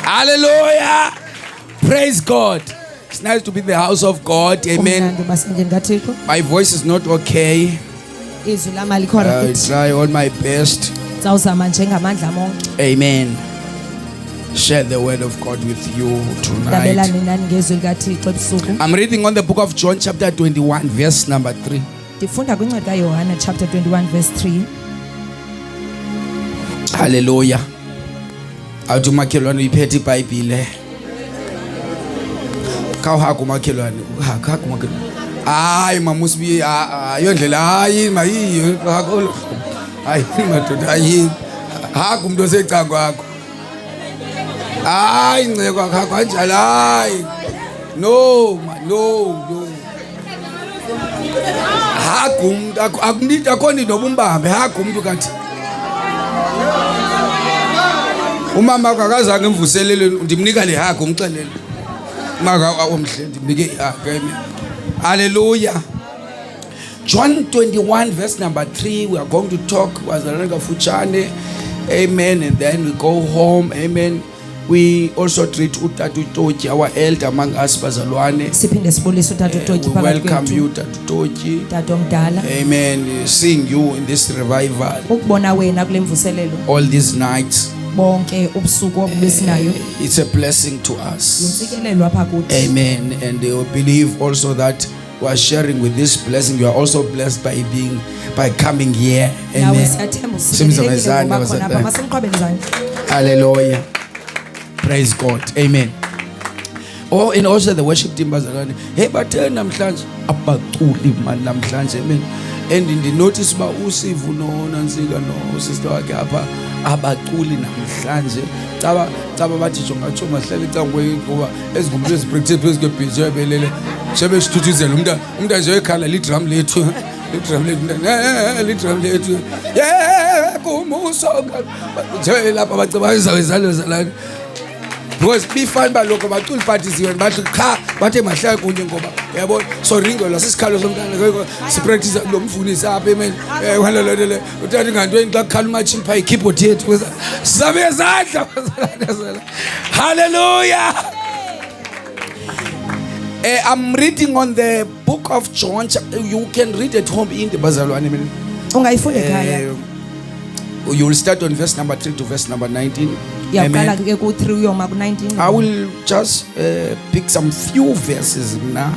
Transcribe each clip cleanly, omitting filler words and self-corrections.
Hallelujah. Praise God. It's nice to be in the house of God. Amen. My voice is not okay. I try all my best. Amen. Share the word of God with you tonight. I'm reading on the book of John chapter 21 verse number 3. Chapter 21 verse 3. Hallelujah. Awuthi makhelwane iphethe iBhayibhile. Khawuhaga umakhelwane, uhaga umakhelwane. Hayi mama usibi ayondlela hayi mayiyo hakho. Hayi madoda hayi. Haga umuntu osecango kwakho. Hayi nceko akho kanjalo hayi. No, haga umuntu akunidi akhona noba umbambe haga umuntu kanti. Umama akazange emvuselele ndimnika le haga umxelele. Maka omhle ndimnike ihaga. Hallelujah. John 21 verse number 3, we are going to talk wazalanga fuchane. Amen. And then we go home. Amen. We also treat uTatu Tochi, our elder among us bazalwane. We welcome you Tatu Tochi. Amen. Seeing you in this revival all these nights. It's a blessing to us. Amen. And they will believe also that we are sharing with this blessing. You are also blessed by coming here. Amen. Hallelujah. Praise God. Amen. Oh, and also the worship team bazalwane. Hey, but namhlanje abaculi man namhlanje. Amen. And in the notice ba uSivu no Nansika no sister wakhe apha abaculi namhlanje. Caba bathi jonga mahlale icangwe ngoba ezigumbule ezipractice phezu kwebhizi yabelele. Shebe sithuthuzela umuntu nje ekhala lidrum lethu. Lidrum lethu. Yeah, kumuso. Nje lapha bacabanga izalo zalana. Because befan baloko baculi parties when bathi cha bathe mahlaya kunye ngoba yabona so ringo lasisikhalo somntana sipractice lo mfundisi apha amen walolele uthatha ingantweni xa kukhala umachimpa ikeyboard yethu sizabe ezandla. Hallelujah. I'm reading on the book of John. You can read at home in the bazalwane. You will start on verse number 3 to verse number 19. Amen. I will just pick some few verses now.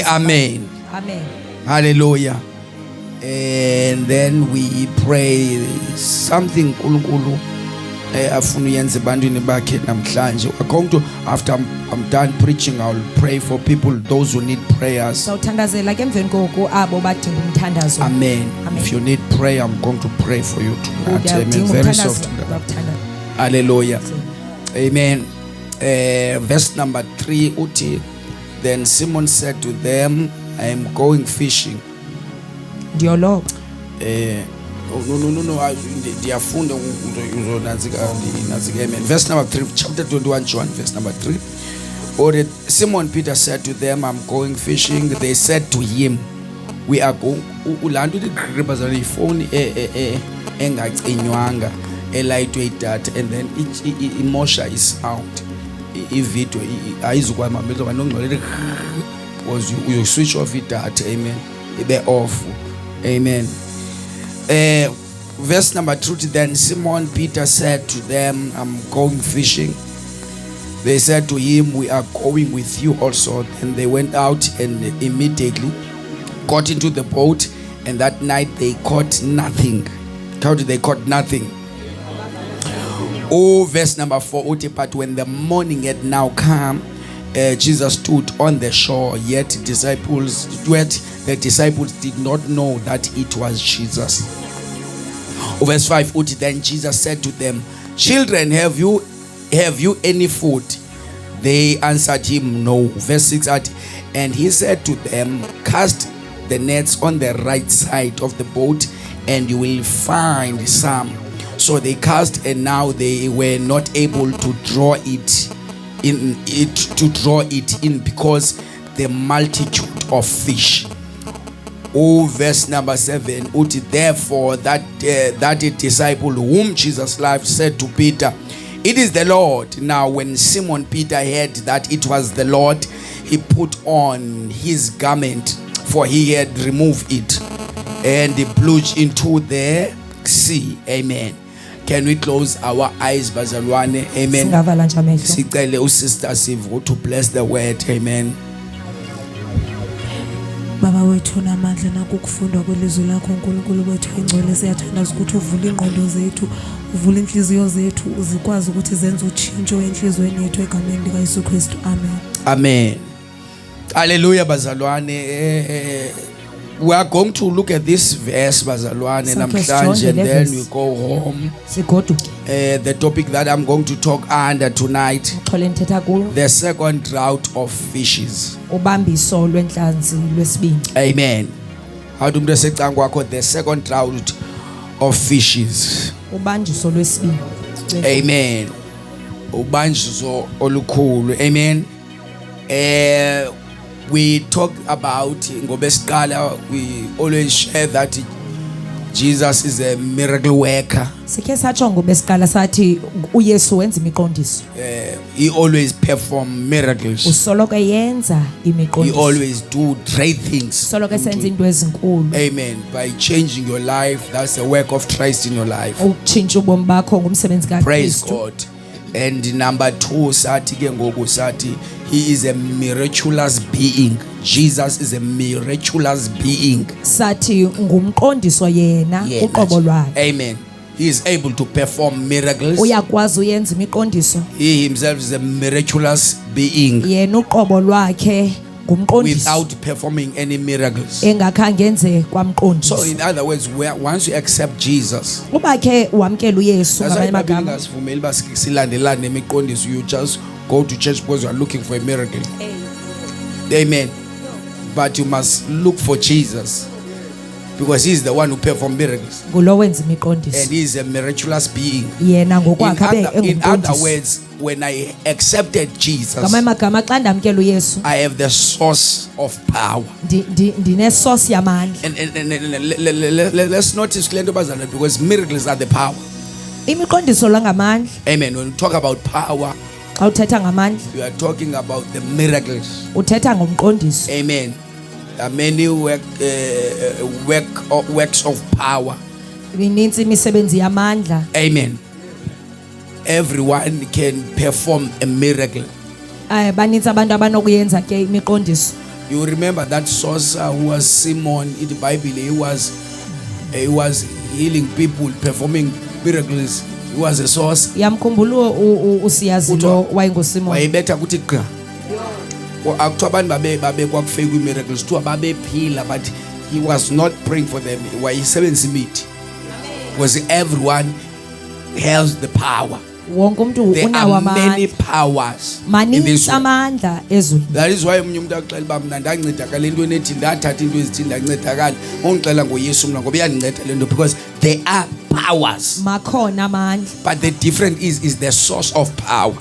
Amen. Hallelujah. And then we pray something nkulunkulu afuna uyenza ebantwini bakhe namhlanje. We're going to, after I'm done preaching, I'll pray for people, those who need prayers. Amen. If you need prayer, I'm going to pray for you tonight. Amen. Very soft. Hallelujah. Amen. Verse number 3, uthi, then Simon said to them, I am going fishing. No. Ndiyafunda uzonanzika. Amen. Verse number 3, chapter 21 John, verse number 3. Or Simon Peter said to them, I'm going fishing. They said to him, we are going ulandu the phone engacinywanga lightweight data, and then imosha is sound video ayizukwamamela banongcwele because you switch off it data. Amen. Ibe off. Amen. Verse number 2, then Simon Peter said to them, I'm going fishing. They said to him, we are going with you also. And they went out and immediately got into the boat, and that night they caught nothing. How did they caught nothing? Oh, verse number 4, but when the morning had now come, Jesus stood on the shore, yet the disciples did not know that it was Jesus. Verse 5, then Jesus said to them, children, have you any food? They answered him, no. Verse 6, and he said to them, cast the nets on the right side of the boat, and you will find some. So they cast, and now they were not able to draw it in because the multitude of fish. Oh, verse number 7. Therefore, that disciple whom Jesus loved said to Peter, It is the Lord. Now when Simon Peter heard that it was the Lord, he put on his garment, for he had removed it, and he plunged into the sea. Amen. Can we close our eyes, bazalwane? Amen. Singavala nje amehlo. Sicele usister Sivu to bless the word. Amen. Baba wethu namandla nakukufundwa kwelizwi lakho uNkulunkulu wethu engcwele, siyathandaza ukuthi uvule ingqondo zethu, uvule inhliziyo zethu, uzikwazi ukuthi zenze utshintsho enhlizweni yethu egameni lika Yesu Kristu. Amen. Amen. Hallelujah, bazalwane. We are going to look at this verse, bazalwane, namhlanje, and then we go home. Sigoduke. The topic that I'm going to talk under tonight, Uxole nithetha kulo. the second drought of fishes. Ubambiso lwenhlanzi lwesibini. Amen. How do you say the second drought of fishes? Ubanjiso lwesibini. Amen. Ubanjiso olukhulu. Amen. We talk about ngobesiqala, we always share that Jesus is a miracle worker. Sikhe satsho ngobesiqala sathi uYesu wenza imiqondiso. He always perform miracles. Usoloko yenza He imiqondiso. always do great things. Usoloko esenza into ezinkulu. Amen. By changing your life, that's the work of Christ in your life. Ukutshintsha ubomi bakho ngumsebenzi Praise kaKristu. God. And number 2, sathi ke ngoku sathi he is a miraculous being. Jesus is a miraculous being. Sathi ngumqondiso yena uqobo lwakhe. Amen. He is able to perform miracles. Uyakwazi uyenza imiqondiso. He himself is a miraculous being Yena uqobo lwakhe ngumqondiso. without performing any miracles. Engakhange enze So kwamqondiso. in other words, once you accept Jesus, Uba ke wamkela uYesu that's ngamanye why amagama. basivumeli basilandelane imiqondiso. You just go to church because you are looking for a miracle. Amen. But you must look for Jesus, because he is the one who performs miracles, Ngulo wenza and imiqondiso. he is a miraculous being. Yena ngokwakhe abe In other engumqondiso. words, when I accepted Jesus, Ngamanye amagama xa ndamkela uYesu I have the source of power. ndinesource yamandla. And let's notice kule nto bazana, because miracles are the power. Imiqondiso lwangamandla. Amen. When we talk about power, Xa uthetha ngamandla we are talking about the miracles. uthetha ngomqondiso. Amen. There are many works of power. Mininzi imisebenzi yamandla. Amen. Everyone can perform a miracle. Baninzi abantu abanokuyenza ke imiqondiso. You remember that sorcerer who was Simon in the Bible? He was healing people, performing miracles. He was a sorcerer. Yamkhumbula usiyazi lo wayenguSimon. Wayebetha kuthi gqa. Akuthiwa abantu babekwa kufake miracles, kuthiwa babephila, but he was not praying for them. Wayesebenzisa imithi. Because everyone has the power. Wonke umuntu There unawo are many amandla. powers in Maninzi this world. amandla ezweni. That is why umunye umuntu axela uba mna ndancedakala entweni ethi ndathatha into ezithi ndancedakala. Ongixela ngoYesu mna ngoba iyandinceda le nto, because there are powers. Makhona amandla. But the difference is the source of power.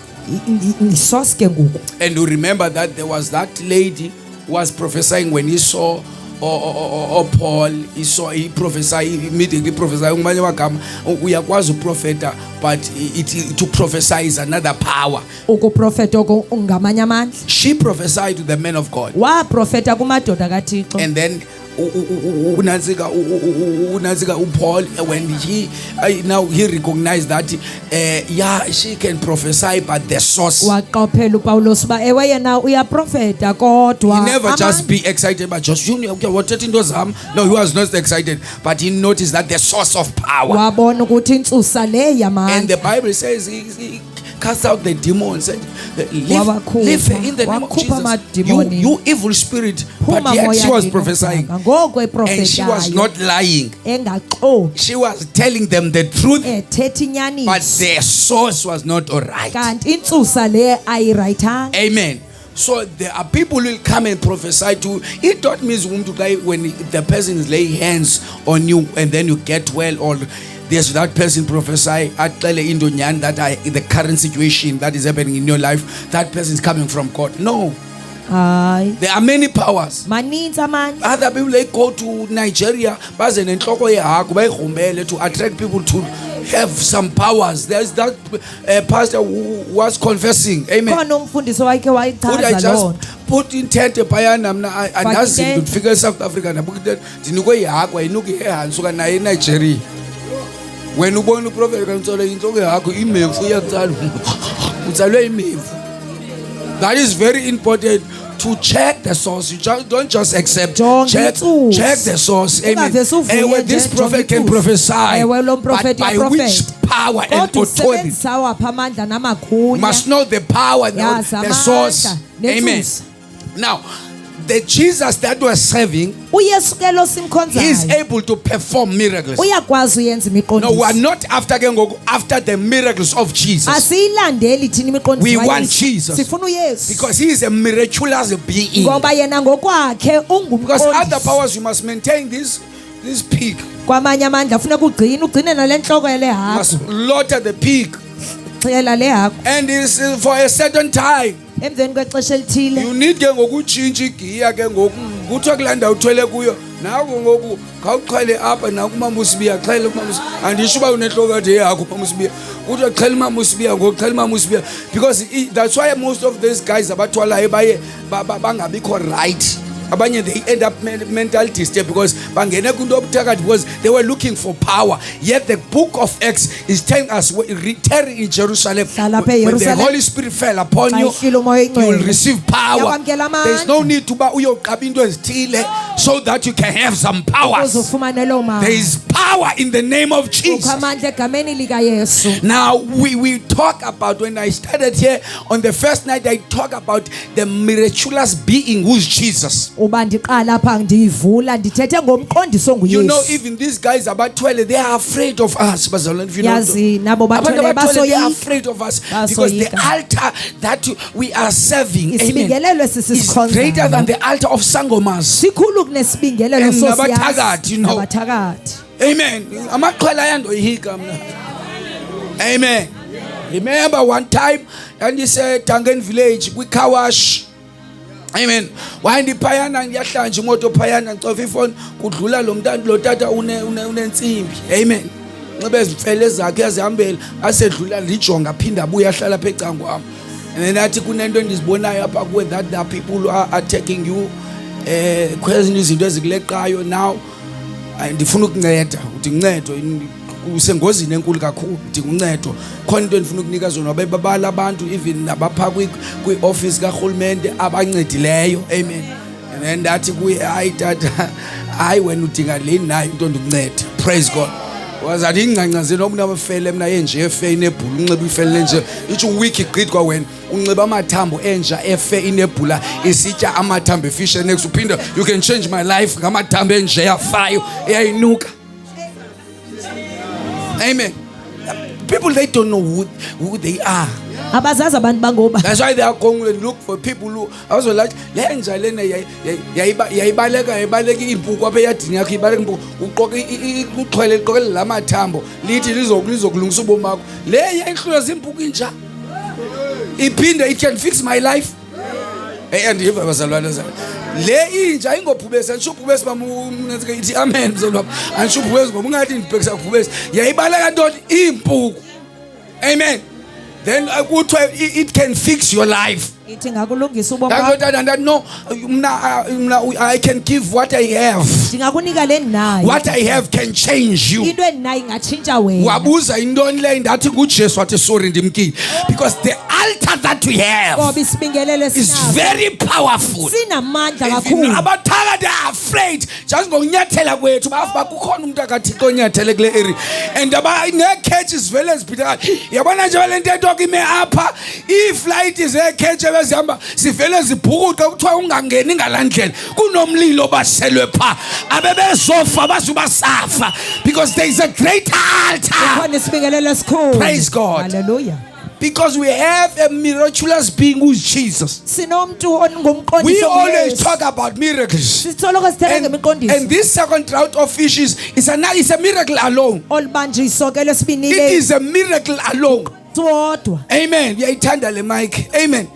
Isource ke ngoku. And you remember that there was that lady who was prophesying when he saw Paul. He prophesied, immediately prophesied. Ngamanye amagama uyakwazi uprofeta, but to prophesy is another power. Ukuprofeta ngamanye amandla. She prophesied to the men of God. Waprofeta kumadoda kaThixo. And then unanzika Paul, when he recognized that she can prophesy, but the source. Waqaphela uPawulos uba ewe yena uyaprofeta kodwa. He never just amandla- be excited, but just okay, what into Zam? No, he was not excited, but he noticed that the source of power. wabona ukuthi intsusa le And yamandla. the Bible says he cast out the demons and Wabakhupha. live in the name of Wakhupha Jesus. amadimoni. You evil spirit, but Phuma yet she was moya prophesying, dinodaka. Ngoku and she was eprofetayo not lying. engaxoki She was telling them the truth, ethetha but inyaniso. their source was not alright. Kanti intsusa le ayirayithanga. Amen. So there are people who will come and prophesy to. It don't mean when the person is laying hands on you and then you get well, or there's that person prophesy at that in the current situation that is happening in your life, that person is coming from God. No, Hayi. there are many powers. Maninzi amandla. Other people, they go to Nigeria baze nenhloko yehagu bayigrumbele to attract people to have some powers. There's that pastor who was confessing. Amen. khona umfundisi owayekhe Would I wayichaza loo just nto put intente phayana mna andazi intente. ndifika eSouth Africa ndinikwe ihakwa inuke ehansi uka naye eNigeria. Wena ubona uprofeti kantsolo inhloko yakho imemfu iyatsala. Utsalwe imemfu. That is very important to check the source. You don't just accept. Check the source. Amen. When this prophet can prophesy, but by which power and kodwa authority, usebenzisa wapha amandla namagunya must know the power, yazi the source. amandla Amen. nenzuzo. Now, the Jesus that we're serving, uyesu ke lo he is simkhonzayo able to perform miracles. uyakwazi uyenza No, we are imiqondiso not after the miracles of Jesus, asiyilandeli thina imiqondiso We kaYesu. want Jesus. sifuna uyesu because he is a miraculous being. ngoba yena ngokwakhe Because other ungumqondisi powers, you must maintain this peak. kwamanye amandla ufuna ugcine nale nhloko yale You hagu must slaughter the peak. xela le hagu And it's for a certain time. emveni kwexesha elithile You need ke ngokutshintsha igiya ke ngoku kuthiwa kulanda uthwele kuyo naku ngoku khawuqhele apha nakumama usibiya xhele kumama usibiya andisho uba unenhloko kade yakho mama usibiya kuthiwa xhele mama usibiya ngoku xhele mama usibiya because that's why most of these guys abathwalayo baye bangabikho right. Abanye they end up mental disturbed because bangene kunto obuthakathi because they were looking for power. Yet the book of Acts is telling us return in Jerusalem. Hlala apha When the eJerusalem. Holy Spirit fell upon Xa you, ehlile umoya you will oyingcwele. receive power. Uyakwamkela amandla. There's no need to ba uyoqaba into ezithile so that you can have some powers. uzufumane loo There mali is power in the name of kukho Jesus. amandla egameni likayesu Now we talk about, when I started here on the first night, I talk about the miraculous being who's Jesus. uba ndiqala apha ndiyivula ndithethe ngomqondiso You know, onguyesu even these guys about 12, they are afraid of us. Bazalwane, if you know. yazi nabo Abantu bathwele abathwele, they are basoyika afraid of us because the Basoyika. altar that we are serving, amen, isibingelelo is greater than esisikhonzayo the altar of Sangomas. sikhulu kunesibingelelo And nabathakathi, you know. nabathakathi Amen. Amaqhela ayandoyika mna. Amen. Remember one time, and he said Tangen village kwiKawash. Amen. Wandiphayana ngiyahlanja imoto phayana ngicofa ifoni kudlula lo mntana lo tata unensimbi. Amen. Nxibe izimfele zakhe yazihambela asedlula lijonga phinda abuya ahlala phe ecangwami. And then athi kunento endizibonayo apha kuwe that the people who are attacking you kwezinye izinto ezikuleqayo now ndifuna ukunceda uthi ncedo usengozini enkulu kakhulu udinga uncedo khona into endifuna ukunika zona babala abantu even nabapha kwi-office karhulumente abancedileyo. Amen. And then ndathi kuye hayi tata hayi wena udinga leni nayo into ndikunceda. Praise God. Wazathi ingcancazelo omunabafele mna enje efe inebhula unxiba ifele nje itsho uwiki igqitha kwa wena unxiba amathambo enja efe inebhula isitya amathambo efishe next uphinda you can change my life ngamathambo enje yafayo eyayinuka. Amen. People, they don't know who they are. abazazi abantu bangoba That's why they are going and look for people who also like lenja lena yayibaleka impuku apha eyadini yakho ibaleka impuku uqhwele liqokele lamathambo lithi lizokulungisa ubomi bakho le yayihlula zimpuku inja iphinde it can fix my life. Andiva bazalwane zami le inja ingophubesi andishubhubesi bamnenzeke ithi amen mzalwane andishubhubesi ngoba ungathi ndibhekisa kubhubesi yayibaleka ntoni impuku. Amen. Then it can fix your life. ithi ngakulungisa ubomi That's bakho what I know. I can give what I have. ndingakunika le ndinayo What I have can change you. into endinayo ingatshintsha wena Wabuza intoni le ndathi kuJesu wathi sorry ndimkile because the altar that we have ngoba isibingelelo is esinaso very powerful. sinamandla Even kakhulu abathakathi are afraid just ngokunyathela kwethu bafa kukhona umuntu akathixo onyathele kule area and nee-catches vele zibhitha yabona nje le ntetho ke ime apha iiflight zee-catch bezihamba zivele zibhukuqe kuthiwa ungangeni ngalaa ndlela kunomlilo baselwe phaa abebezofa bazubasafa because there is a great altar. khona isibingelelo esikhulu Praise God. hallelujah Because we have a miraculous being who is Jesus. sinomntu We ongumqondiso always nguYesu. talk about miracles. sitholoko sithetha And ngemiqondiso this second drought of fishes is a miracle alone. olubanjiso ke It lesibinile is a miracle alone. wodwa Amen. Uyayithanda le mic. Amen.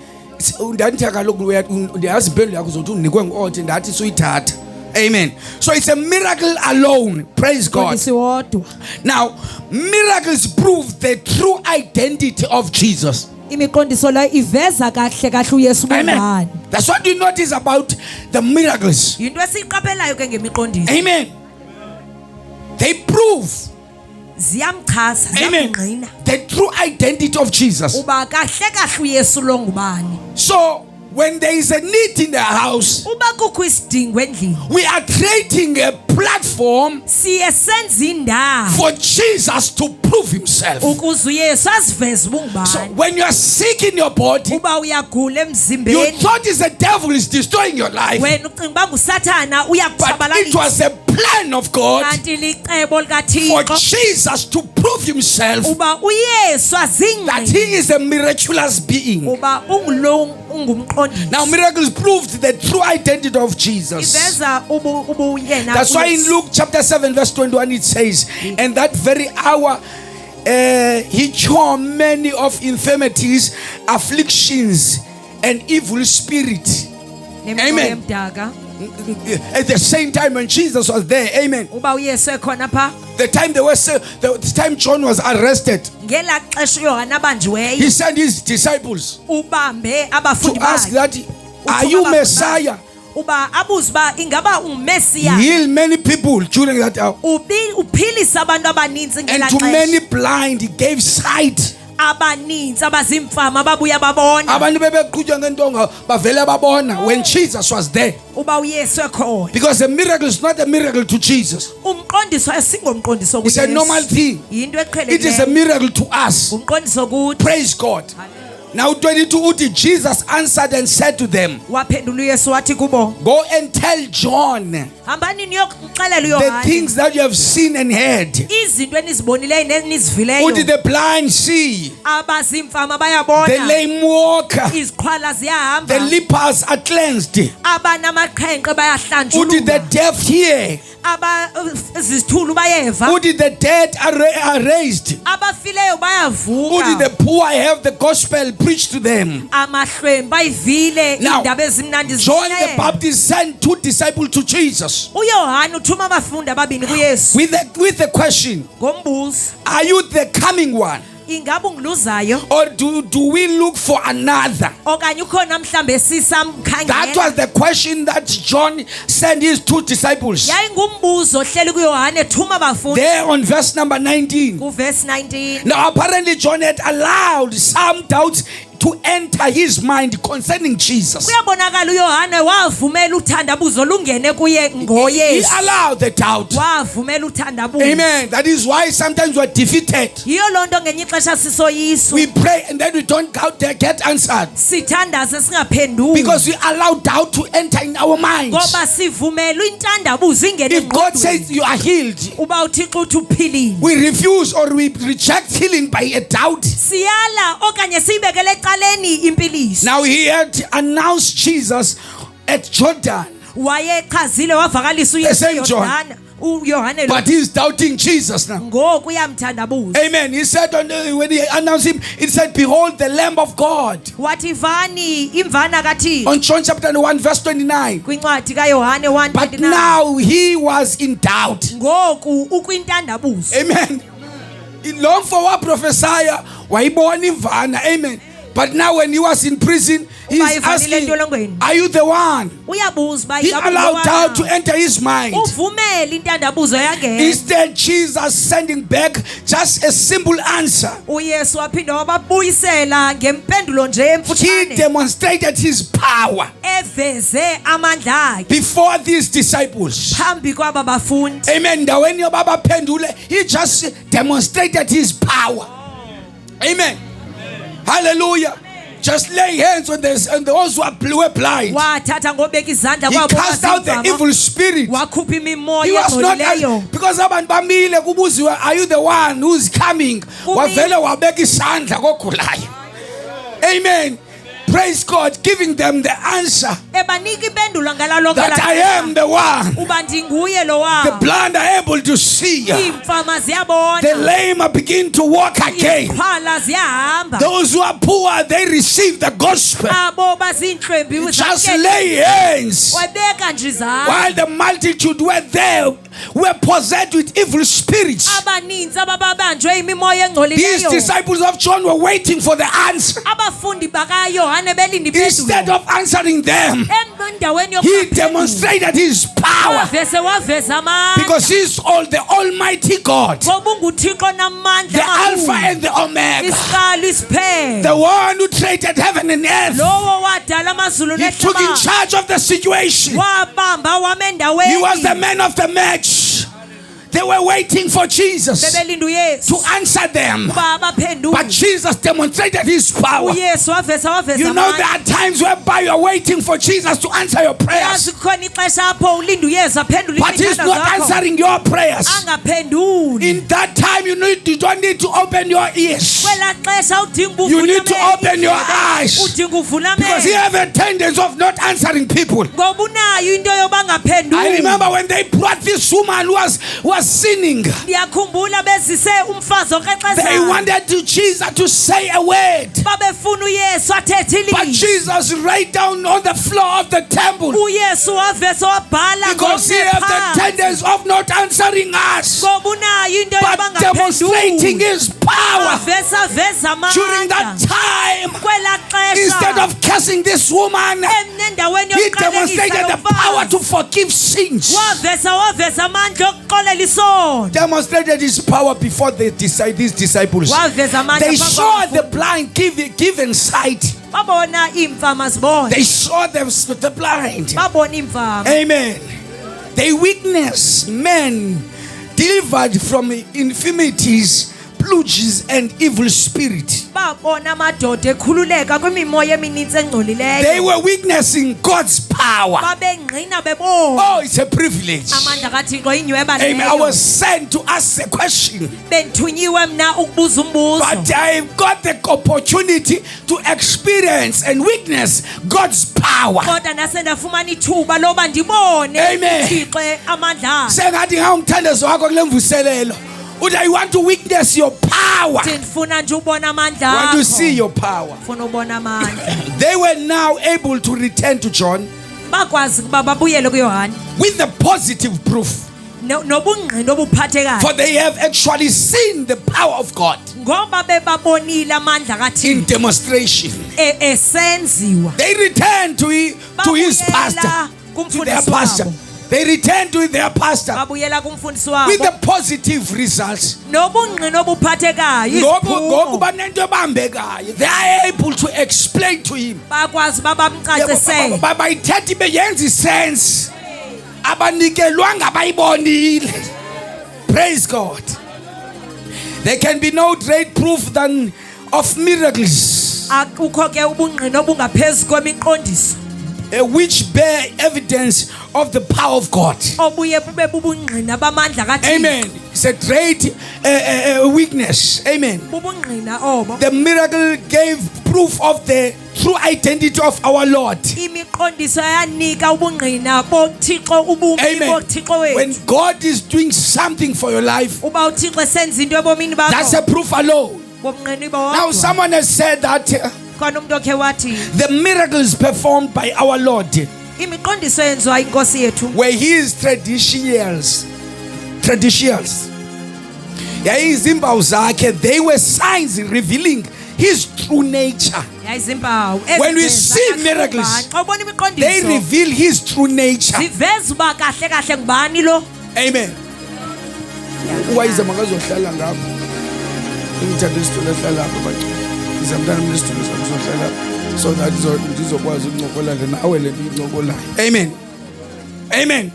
Ndanthi kaloku ndiyazi impendula yakho uzothi unikwe ngo-othi ndathi suyithatha Amen. So it's a miracle alone. Praise God. Mqondisi wodwa. Now, miracles prove the true identity of Jesus. Imiqondiso la iveza kahle kahle uYesu Amen. ngubani. That's what you notice about the miracles. Yinto esiqaphelayo ke ngemiqondiso. Amen. They prove, Ziyamchaza, amen, ziyamngqina. the true identity of Jesus. Uba kahle kahle uYesu lo ngubani. So, when there is a need in the house, Uba kukho isidingo endlini, we are creating a platform siye senza indawo for Jesus to prove himself. ukuze uYesu aziveze So ubungubani. when you are sick in your body, Uba uyagula you emzimbeni, thought it's the devil is destroying your life, wena ucinga uba ngusathana but it uyakutshabalalisa. was a plan of God Kanti licebo for likaThixo Jesus to prove himself uba uYesu that azingqine he is a miraculous being. uba ungulo ungumqondisi. Now miracles proved the true identity of Jesus. Iveza ubuyena. That's why in Luke chapter 7 verse 21 it says, and that very hour he cure many of infirmities, afflictions, and evil spirit. Amen. At the same time when Jesus was there, amen. Uba uYesu ekhona pha The time the time John was arrested, ngela xesha uYohana abanjiweyo he sent his disciples ubambe to abafundi ask bakhe. that, are you Uthuma abafundi Messiah? bakhe. Uba abuze uba ingaba ungumesiya. Heal many people during that hour. Uphilisa abantu abaninzi And ngela to many xesha. blind he gave sight. Abaninzi abazimfama babuya babona Abantu bebeqhutshwa ngentonga bavele babona when Jesus was there. uba uYesu ekhona. Because a miracle is not a miracle to Jesus. Umqondiso asingomqondiso It's a kuYesu. normal thing. Yinto It is a eqhelekileyo. miracle to us. Umqondiso kuthi. Praise God. Now 22 uthi, Jesus answered and said to them, Waphendula uYesu wathi kubo, go and tell John hambani niyokuxelela the uYohana things that you have seen and heard. izinto enizibonileyo Uthi nenizivileyo. the blind see, Abazimfama the bayabona, lame walk, iziqhwala the ziyahamba, lepers are cleansed. abanamaqhenqe Uthi the bayahlanjululwa, deaf hear. izithulu bayeva, Uthi the dead are raised. abafileyo Uthi bayavuka, the poor have the gospel preached to them. amahlwempu bayivile Now, iindaba ezimnandi John the zishiyene. Baptist sent 2 disciples to Jesus uYohana uthuma abafundi ababini kuYesu with the question, ngombuzo, are you the coming one? ingabe ungluzayo Or do we look for another? okanye ukhona mhlambe That sisamkhangela? was the question that John sent his 2 disciples. Yayingumbuzo ohleli kuYohana ethuma abafundi There on verse number 19. kuverse 19. Now apparently John had allowed some doubts to enter his mind concerning Jesus. Kuyabonakala uYohana wavumela uthandabuzo lungene kuye He ngoYesu. allowed the doubt. Wavumela uthandabuzo. Amen. That is why sometimes we're defeated. Yiyo lonto ngenye ixesha sisoyiswa. We pray and then we don't get answered. Sithandaze singaphenduli. Because we allow doubt to enter in our minds. Ngoba sivumela intandabuzo ingene If God engqondweni. says you are healed, Uba uThixo uthi uphilile. we refuse or we reject healing by a doubt. Siyala okanye siyibekele ecaleni impiliso. Now he had announced Jesus at Jordan, Wayechazile wavakalisa The uYesu same John. eYordani. uYohane lo but he's doubting Jesus now. ngoku uyamthandabuza. Amen. He said when he announced him, it said, behold the Lamb of God. Wathi vani imvana kaThixo. On John chapter 1 verse 29. Kwincwadi kaYohane But 1:29. now he was in doubt. Ngoku ukwintandabuzo. Amen. Long for what prophesiah, wayibona imvana. Amen. But now when he was in prison, he's Uba ivalile asking, entolongweni. are you the one? Uyabuza uba He ingaba allowed doubt to ungubani? enter his mind. Uvumela intandabuzo yangena. Instead, Jesus sending back just a simple answer. uYesu waphinda wababuyisela ngempendulo nje He emfutshane demonstrated his power eveze amandla akhe before these disciples. phambi kwaba bafundi. Amen. Ndaweni yoba baphendule, he just demonstrated his power. Amen. Hallelujah. Just lay hands on those who were blind. Wathatha ngobeka izandla He kwabo cast out the abazimfama. evil spirit. Wakhupha He imimoya was not engcolileyo. because abantu bamile kubuziwe, are you the one who's coming? Wavele wabeka isandla kogulayo. Amen. Praise God, giving them the answer ebanika impendulo ngalalo that I am the one. uba ndinguye lo The wabo. blind are able to see. Iimfama The ziyabona, lame are begin to walk again. iziphala ziyahamba, Those who are poor, they receive the gospel. abo baziintlwembi Just lay hands. wabeka nje izandla. While the multitude were there, were possessed with evil spirits. Abaninzi ababanjwe imimoya These engcolileyo, disciples of John were waiting for the answer. abafundi bakayohane belinda Instead impendulo. of answering them, Endaweni he yokuba demonstrated his power waveza because amandla, he's all the Almighty God, ngoba unguThixo namandla the Alpha amakhulu, and the Omega, isiqalo isiphelo, the one who created heaven and earth. lowo wadala amazulu He took in nehlabathi, charge of the situation. wabamba wama He was the endaweni. man of the match. They were waiting for Jesus Bebelinda to uYesu answer them. uba But abaphendule. Jesus demonstrated his power. uYesu waveza You know, there amandla. are times whereby you are waiting for Jesus to answer your prayers, Yazi kukhona ixesha apho ulinda uYesu aphendule but he's izithandwa not zakho, answering your prayers. angaphenduli. In that time, you don't need to open your ears, Kwela xesha udinga You uvule need to open your eyes. udinga uvula because he amehlo, have a tendency of not answering people. ngoba unayo into yoba I angaphenduli. remember when they brought this woman who was sinning. Ndiyakhumbula bezise umfazi They okrexezayo, wanted Jesus to say a word, babefuna uYesu athethe but ilizwi. Jesus right down on the floor of the temple uYesu wavesa wabhala because he have the tendency of not answering us, ngoba unayo into yoba but demonstrating angaphenduli. his power. Veza During that amandla time, kwela instead xesha of cursing this woman, endaweni he demonstrated the power to forgive sins. wavesa amandla okuxolela isono, Demonstrated his power before these disciples. waveza amandla They phambi saw kwabafundi. the blind given sight. babona iimfama zibona, They saw the blind. babona iimfama, Amen. They witnessed men delivered from infirmities, plagues, and evil spirit. babona amadoda ekhululeka kwimimoya eminintsi They engcolileyo, were witnessing God's power. babengqina bebona Oh, it's a privilege. amandla kaThixo inyweba Amen. I leyo. was sent to ask a question, Bendithunyiwe mna ukubuza umbuzo, but I got the opportunity to experience and witness God's power. kodwa nase ndafumana ithuba loba ndibone Amen. uThixo amandla akhe. Sengathi ngawumthandazo wakho kule mvuselelo. Uthi I want to witness your power. Ndifuna nje ubona I amandla want to see akho, your power. ndifuna ubona amandla. They were now able to return to John Bakwazi ukuba babuyele kuYohane with the positive proof, nobungqina obuphathekayo, for they have actually seen the power of God ngoba bebabonile amandla in kaThixo demonstration. esenziwa. They returned to his Babuyela pastor, to their kumfundisi pastor. wabo, They returned to their pastor babuyela kumfundisi with wabo the positive results. nobungqina obuphathekayo, Ngoku iziphumo. banento ebambekayo. They are able to explain to him. Bakwazi babamcacisele, Bayithetha beyenza isense. Abanikelwanga abayibonile. Praise God. There can be no great proof than of miracles, akukho ke ubungqina obungaphezu kwemiqondiso which bear evidence of the power of God. obuye bube bubungqina bamandla kaThixo. Amen. It's a great weakness. Amen. Bubungqina obo, The miracle gave proof of the true identity of our Lord. imiqondiso yanika ubungqina boThixo, ubumi Amen. boThixo When wethu. God is doing something for your life, Uba uThixo esenza into ebomini that's a bakho, proof alone. bobungqina Now, bodwa. someone has said that Khona umuntu okhe wathi the miracles performed by our Lord imiqondiso yenziwa inkosi yethu were his traditionals. Yayizimpawu zakhe, they were signs revealing his true nature. yayizimpawu When we eziveza see kahle miracles, ngubani. Xa ubona They imiqondiso reveal his true nature. ziveza uba kahle kahle ngubani lo. Amen. Uwayiza makazohlala ngapho. Ngithanda isitulo ehlala lapho bathi. Ngizamntana mina isitulo sokuhlala lapho. So that ngizokwazi ukuncokola nawe le ncokola. Amen. Amen.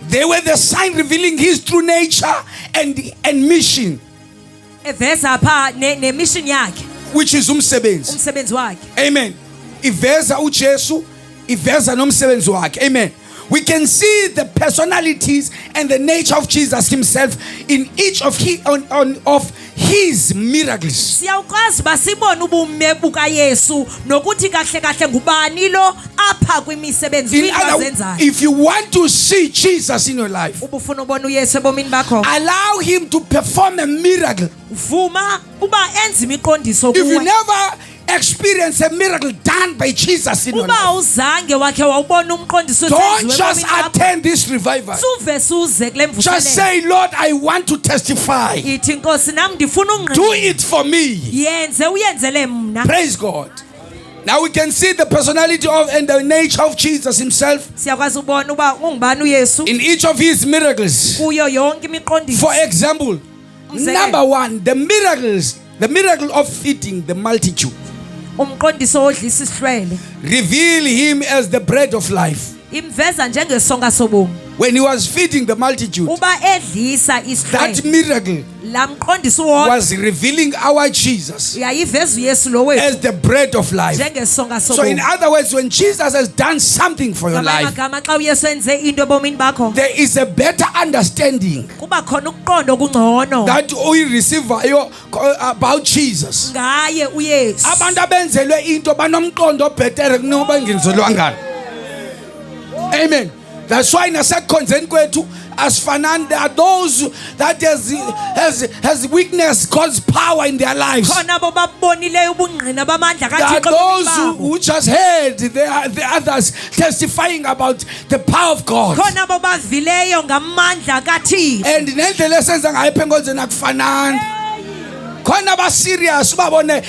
They were the sign revealing his true nature and mission, Eveza pha nemission yakhe, which is umsebenzi. umsebenzi wakhe. Amen. Iveza uJesu, iveza nomsebenzi wakhe. Amen. We can see the personalities and the nature of Jesus himself in each of his miracles. siyawukwazi basibone ubume buka Yesu nokuthi kahle kahle ngubani lo apha kwimisebenzi In other words, kwizenzayo. if you want to see Jesus in your life, Ubufuna ubona uYesu ebomini bakho, allow him to perform a miracle. vuma uba enze imiqondiso If you kuwe. never experience a miracle done by Jesus in your Uba life, uzange wakhe wawubona umqondiso don't esenziwe just ebomini bakho, attend this revival. suve suze kule Just mvuselelo. say, Lord, I want to testify. Ithi Nkosi nami ndifuna Do ungqina. it for me. Yenze uyenzele mna. Praise God. Now we can see the personality of and the nature of Jesus himself Siyakwazi ubona uba ungubani uYesu in each of his miracles. kuyo yonke imiqondiso. For example, Umzekelo. number one, the miracle of feeding the multitude, Umqondiso odlisa isihlwele. reveal him as the bread of life. Imveza njengesonka sobomi. When he was feeding the multitude, Uba edlisa that isihlwele. miracle La mqondiso wonke was revealing our Jesus yayiveza uYesu lo wethu as the bread of life. njengesonka So in sobomi. other words, when Jesus has done something for your Ngamanye life, amagama xa uYesu enze into ebomini bakho, there is a better understanding kuba khona ukuqonda okungcono that uyireceivayo about Jesus. ngaye uYesu. Abantu abenzelwe into banomqondo obhetere kunoba engenzelwanga. Amen. That's why nasekhonzeni kwethu asifanani. There are those that has weakness God's power in their lives. Khona abo babonileyo ubungqina bamandla There are kaThixo those ebomini babo. who just heard the others testifying about the power of God. Khona abo bavileyo ngamandla kaThixo. And nendlela esenza ngayo apha enkonzweni akufanani. Khona ba serious ubabone,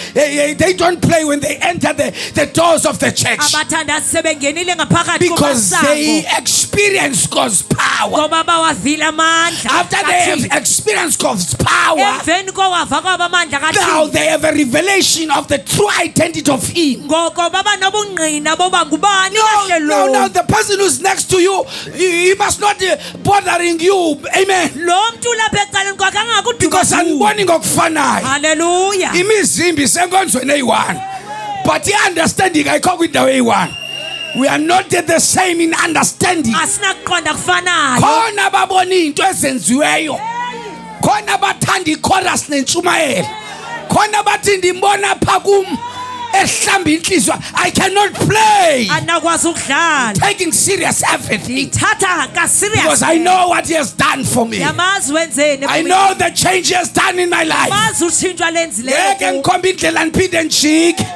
they don't play when they enter the doors of the church, Abathandazi sebengenile ngaphakathi because they komasango experience God's power. ngoba bawavile amandla After they have kaThixo. experienced God's power, Emveni kowava kwabo amandla now kaThixo, they have a revelation of the true identity of Him. ngoko baba nobungqina boba ngubani kahle No, lo. the person who's next to you, he must not bothering you. Amen. Lo mntu lapha ecaleni kwakhe Because angakuduma. aniboni ngokufanayo. Hallelujah. Imizimbi senkonzweni eyi-1, but i-understanding ayikho kwindawo eyi-1. We are not the same in understanding. Asinakuqonda kufanayo. Khona babona into ezenziweyo, khona bathanda ichorus nentshumayelo, khona bathi ndimbona pha kum ehlamba inhliziyo. I cannot play, Anakwazi ukudlala. taking serious everything, Thatha ka serious. because I know what He has done for me. Yamazi wenzeni. I know the change He has done in my life. Yamazi utshintsho lenzileyo. Ngeke ngikhombe indlela ndiphinde njike.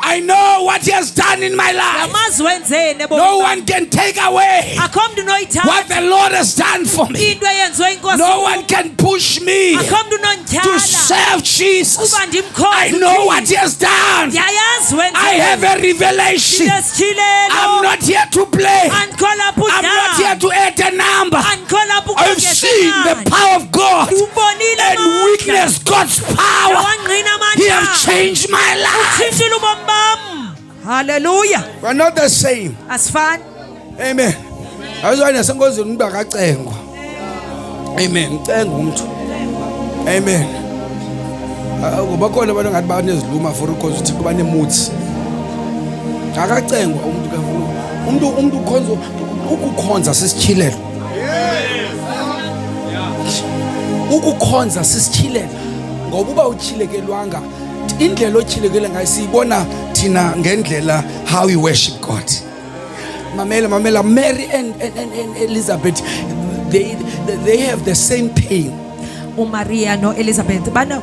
I know what He has done in my life. Yamazi wenzeni ebomini No bakho. one can take away Akho mntu what noyithatha the Lord has done for me. into eyenziwe inkosi. No one can push me Akho mntu to nondityhala serve Jesus. uba ndimkhonze I know what He has done. ndiyayazi I have wenzeni. a revelation. I'm Ndinesitshilelo. not here to play. Andikho lapha I'm not here udlala. to add a number. Andikho lapha I've seen the power of God Ubonile and amandla. witnessed God's power. Wangqina He has amandla. changed my life. Utshintshile ubomi bam. Hallelujah. We're not the same. Asifani. Amen. Awuzwa nasenkonzweni umuntu akacengwa. Amen. Ucenga umuntu. Amen. Ngoba khona abantu ngathi baneziluma for because uthi kuba nemoods. Akacengwa umuntu kafuna. Umuntu ukhonza ukukhonza sisityhilelo. Ukukhonza sisityhilelo. Ngoba uba utyhilekelwanga, indlela otyhilekele ngayo siyibona thina ngendlela how we worship God. Mamela, Mary and Elizabeth, they have the same pain. uMaria no Elizabeth bane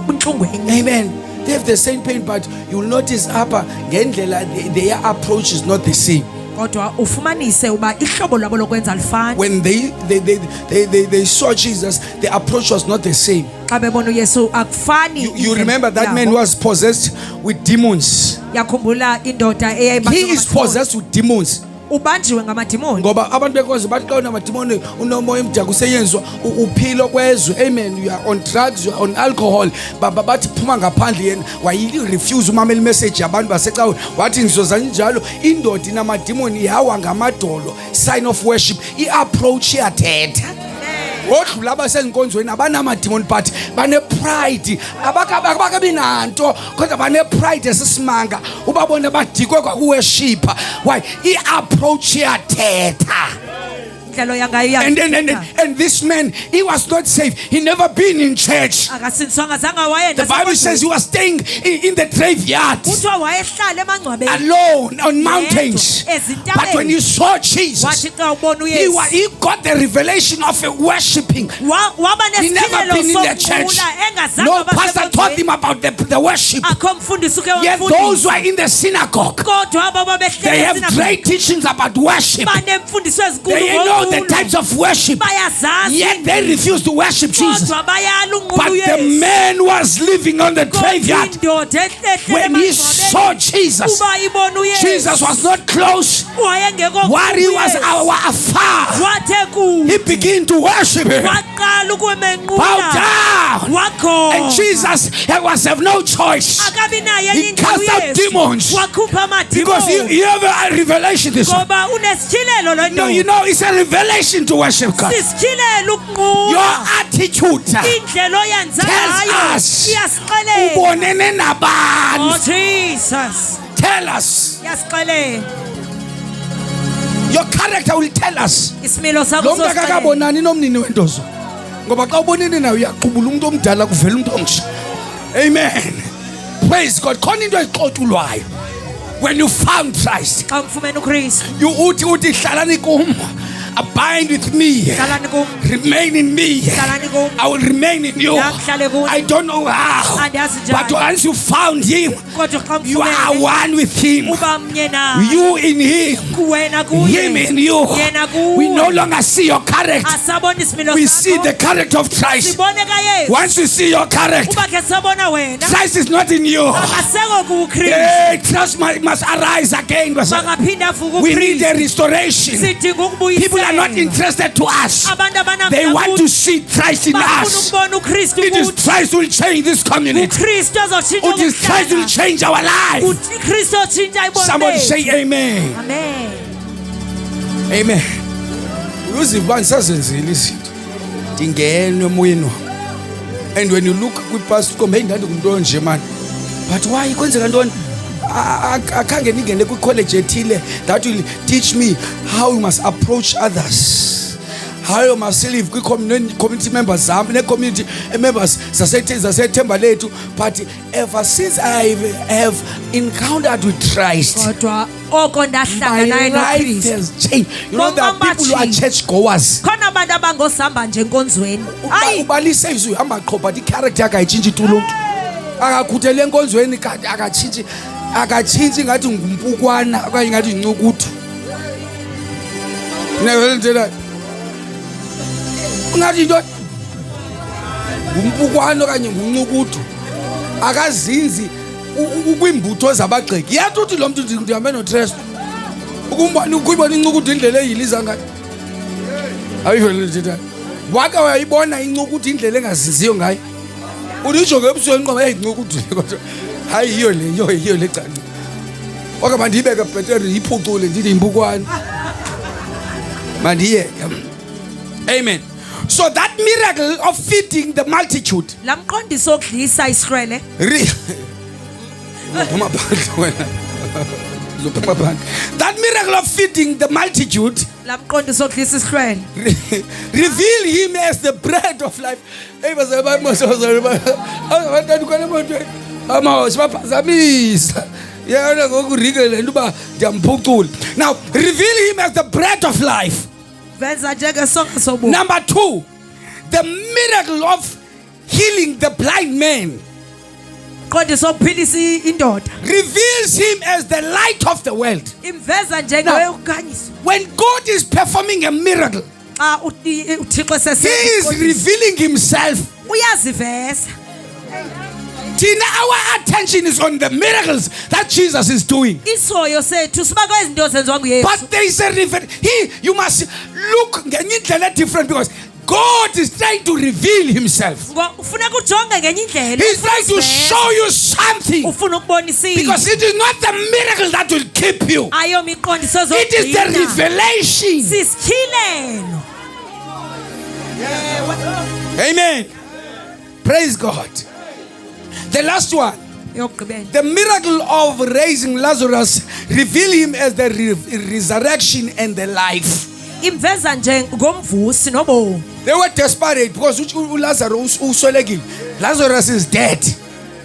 bunhlungu enye. Amen. They have the same pain, but you'll notice upper ngendlela their approach is not the same. Kodwa ufumanise uba ihlobo labo lokwenza lifana. When they saw Jesus, the approach was not the same. Xa bebona uYesu akufani. You remember that man was possessed with demons. yakhumbula indoda He is possessed with demons. ubanjiwe ngamadimoni. Ngoba abantu bekonzo bathi xa unamadimoni unomoya emdaka useyenzwa uphilo kwezwe. Amen. You are on drugs, you are on alcohol. Bathi phuma ngaphandle yena wayili refuse umamela message yabantu basecawe wathi ngizoza njalo indoda inamadimoni yawa ngamadolo, sign of worship. I-approach iyathetha. Odlula abasenkonzweni abanamadimoni but bane pride, abakabi nanto kodwa bane pride esisimanga ubabone badikwe kwakuworshipha. Why? I-approach iyathetha. indlela yangayo And this man, he was not saved. He never been in church. akasindiswanga zange wayenda The Bible says he was staying in the graveyard kuthiwa wayehlala emangcwabeni alone on mountains. ezintabeni. But when you saw Jesus, wathi xa ubona he uyesu he got the revelation of a worshiping. waba He never nesithilelo been in the church. sokubula engazange No pastor taught abasebenzweni. him about the worship. akho mfundisi uke Yet those wamfundisa who are in the synagogue, kodwa aba they have babehlala great teachings about worship. banemfundiso ezinkulu They know the ngoNkulunkulu. types of worship. bayazazi Yet they refuse to worship Jesus. kodwa bayala unqula But the uyesu man was living on the Kodwa graveyard. indoda ehlehlele When he emangcwabeni, saw Jesus, uba ibona uyesu Jesus was not close. wayengekho While he was kuyesu. afar, wathe kude he began to worship him. waqala Bow ukumenqula down. wakho And Jesus was have no choice. akabi naye He enye cast out demons. wakhupha Because amadimoni you have a revelation this one. ngoba unesithilelo lo No, you know, it's a revelation to worship God. sisithilelo Your ukunqula attitude indlela oyenza tells ngayo us iyasixelela ubonene oh nabani. Jesus Tell us. iyasixelela Your character will tell us. isimilo sakho Lo muntu sosixelela. akakabonani nomnini wendozo. Ngoba xa ubonene naye uyaqubula umuntu omdala kuvela umuntu omsha. Amen. Praise God. Khona into exoxulwayo. When you found Christ, xa mfumene uKristu you uthi hlalani kum. Abide with me. hlalani kum Remain in me. hlalani kum I will remain in you. Ngihlale kuwe. I don't know how. Andiyazi njani. But once you found him, kodwa xa you are mfumene one with him. uba mnye naye You in him. wena Him kuye in you. yena kuwe We no longer see your character. asabona isimilo We see sakho the character of Christ. sibone kayesu Once we see your character, uba ke sabona wena Christ is not in you. akasekho kuKristu Hey, trust must arise again. bangaphinda avuka We need a uKristu restoration. sidinga People are not ukubuyisela interested to us. abantu They want to see Christ in bafuna us. ukubona uKristu It is kuthi Christ who will change this community. uKristu azotshintsha It is Christ who will ukuhlala. change our life. Uthi uKristu otshintsha ibona Somebody say amen. amen Amen. Uziva uba ndisazenzile izinto. Ndingenwe emoyeni wam. And when you look kwipast kombe ndandi ngumuntu onje man. But why kwenzeka ntoni? Akhange ndingene kwikholeji ethile that will teach me how you must approach others. How you must live community members zam ne-community members zasethemba lethu. But ever since I have encountered with Christ, kodwa oko my ndahlanga naye life noKristu has changed. You know, there are people who are church goers. khona abantu abangosamba nje enkonzweni hayi Ubalise izwi uhamba qho but i-character yakhe ayitshintshi tu lo mntu. Akakhuthele enkonzweni kanti akatshintshi ngathi ngumpukwana okanye ngathi yincukuthu. Nevelentela. Ungathi into ngumpukwana okanye nguncukuthu. Akazinzi kwimbutho zabagxeki. Yathi uthi lo mntu ndihambe noTrestu. Ukuyibona incukuthu indlela eyiliza ngayo. Ayivelentela. Wake wayibona incukuthu indlela engazinziyo ngayo. Udijonge ebusweni qoba yayincukuthu kodwa hayi yiyo le canci. Wake mandiyibeke bheteri iphucule ndithi imbukwana. Mandiyeke. Amen. So that miracle of feeding the multitude. lamqondiso okudlisa isihlwele That miracle of feeding the multitude lamqondiso okudlisa isihlwele reveal him as the bread of life. Now reveal him as the bread of life. venza njengesonka sobuso Number 2, the miracle of healing the blind man qondiso okuphilisa indoda reveals him as the light of the world. imveza njengokukhanyisa When God is performing a miracle, xa uthixo he is revealing himself. uyaziveza Tina, our attention is on the miracles that Jesus is doing. isoyo sethu siba kwezinto zenziwa nguyesu But there is a you must look ngenye indlela different because God is trying to reveal himself. ufuneka ujonge ngenye indlela He's trying to show you something. ufuna ukubonisa Because it is not the miracle that will keep you. ayo miqondiso It is the revelation. sisityhilelo Amen. Praise God. The last one. yokugqibela The miracle of raising Lazarus reveal him as the resurrection and the life. imveza nje ngomvusi nobo. They were desperate because Lazarus uswelekile. Lazarus is dead.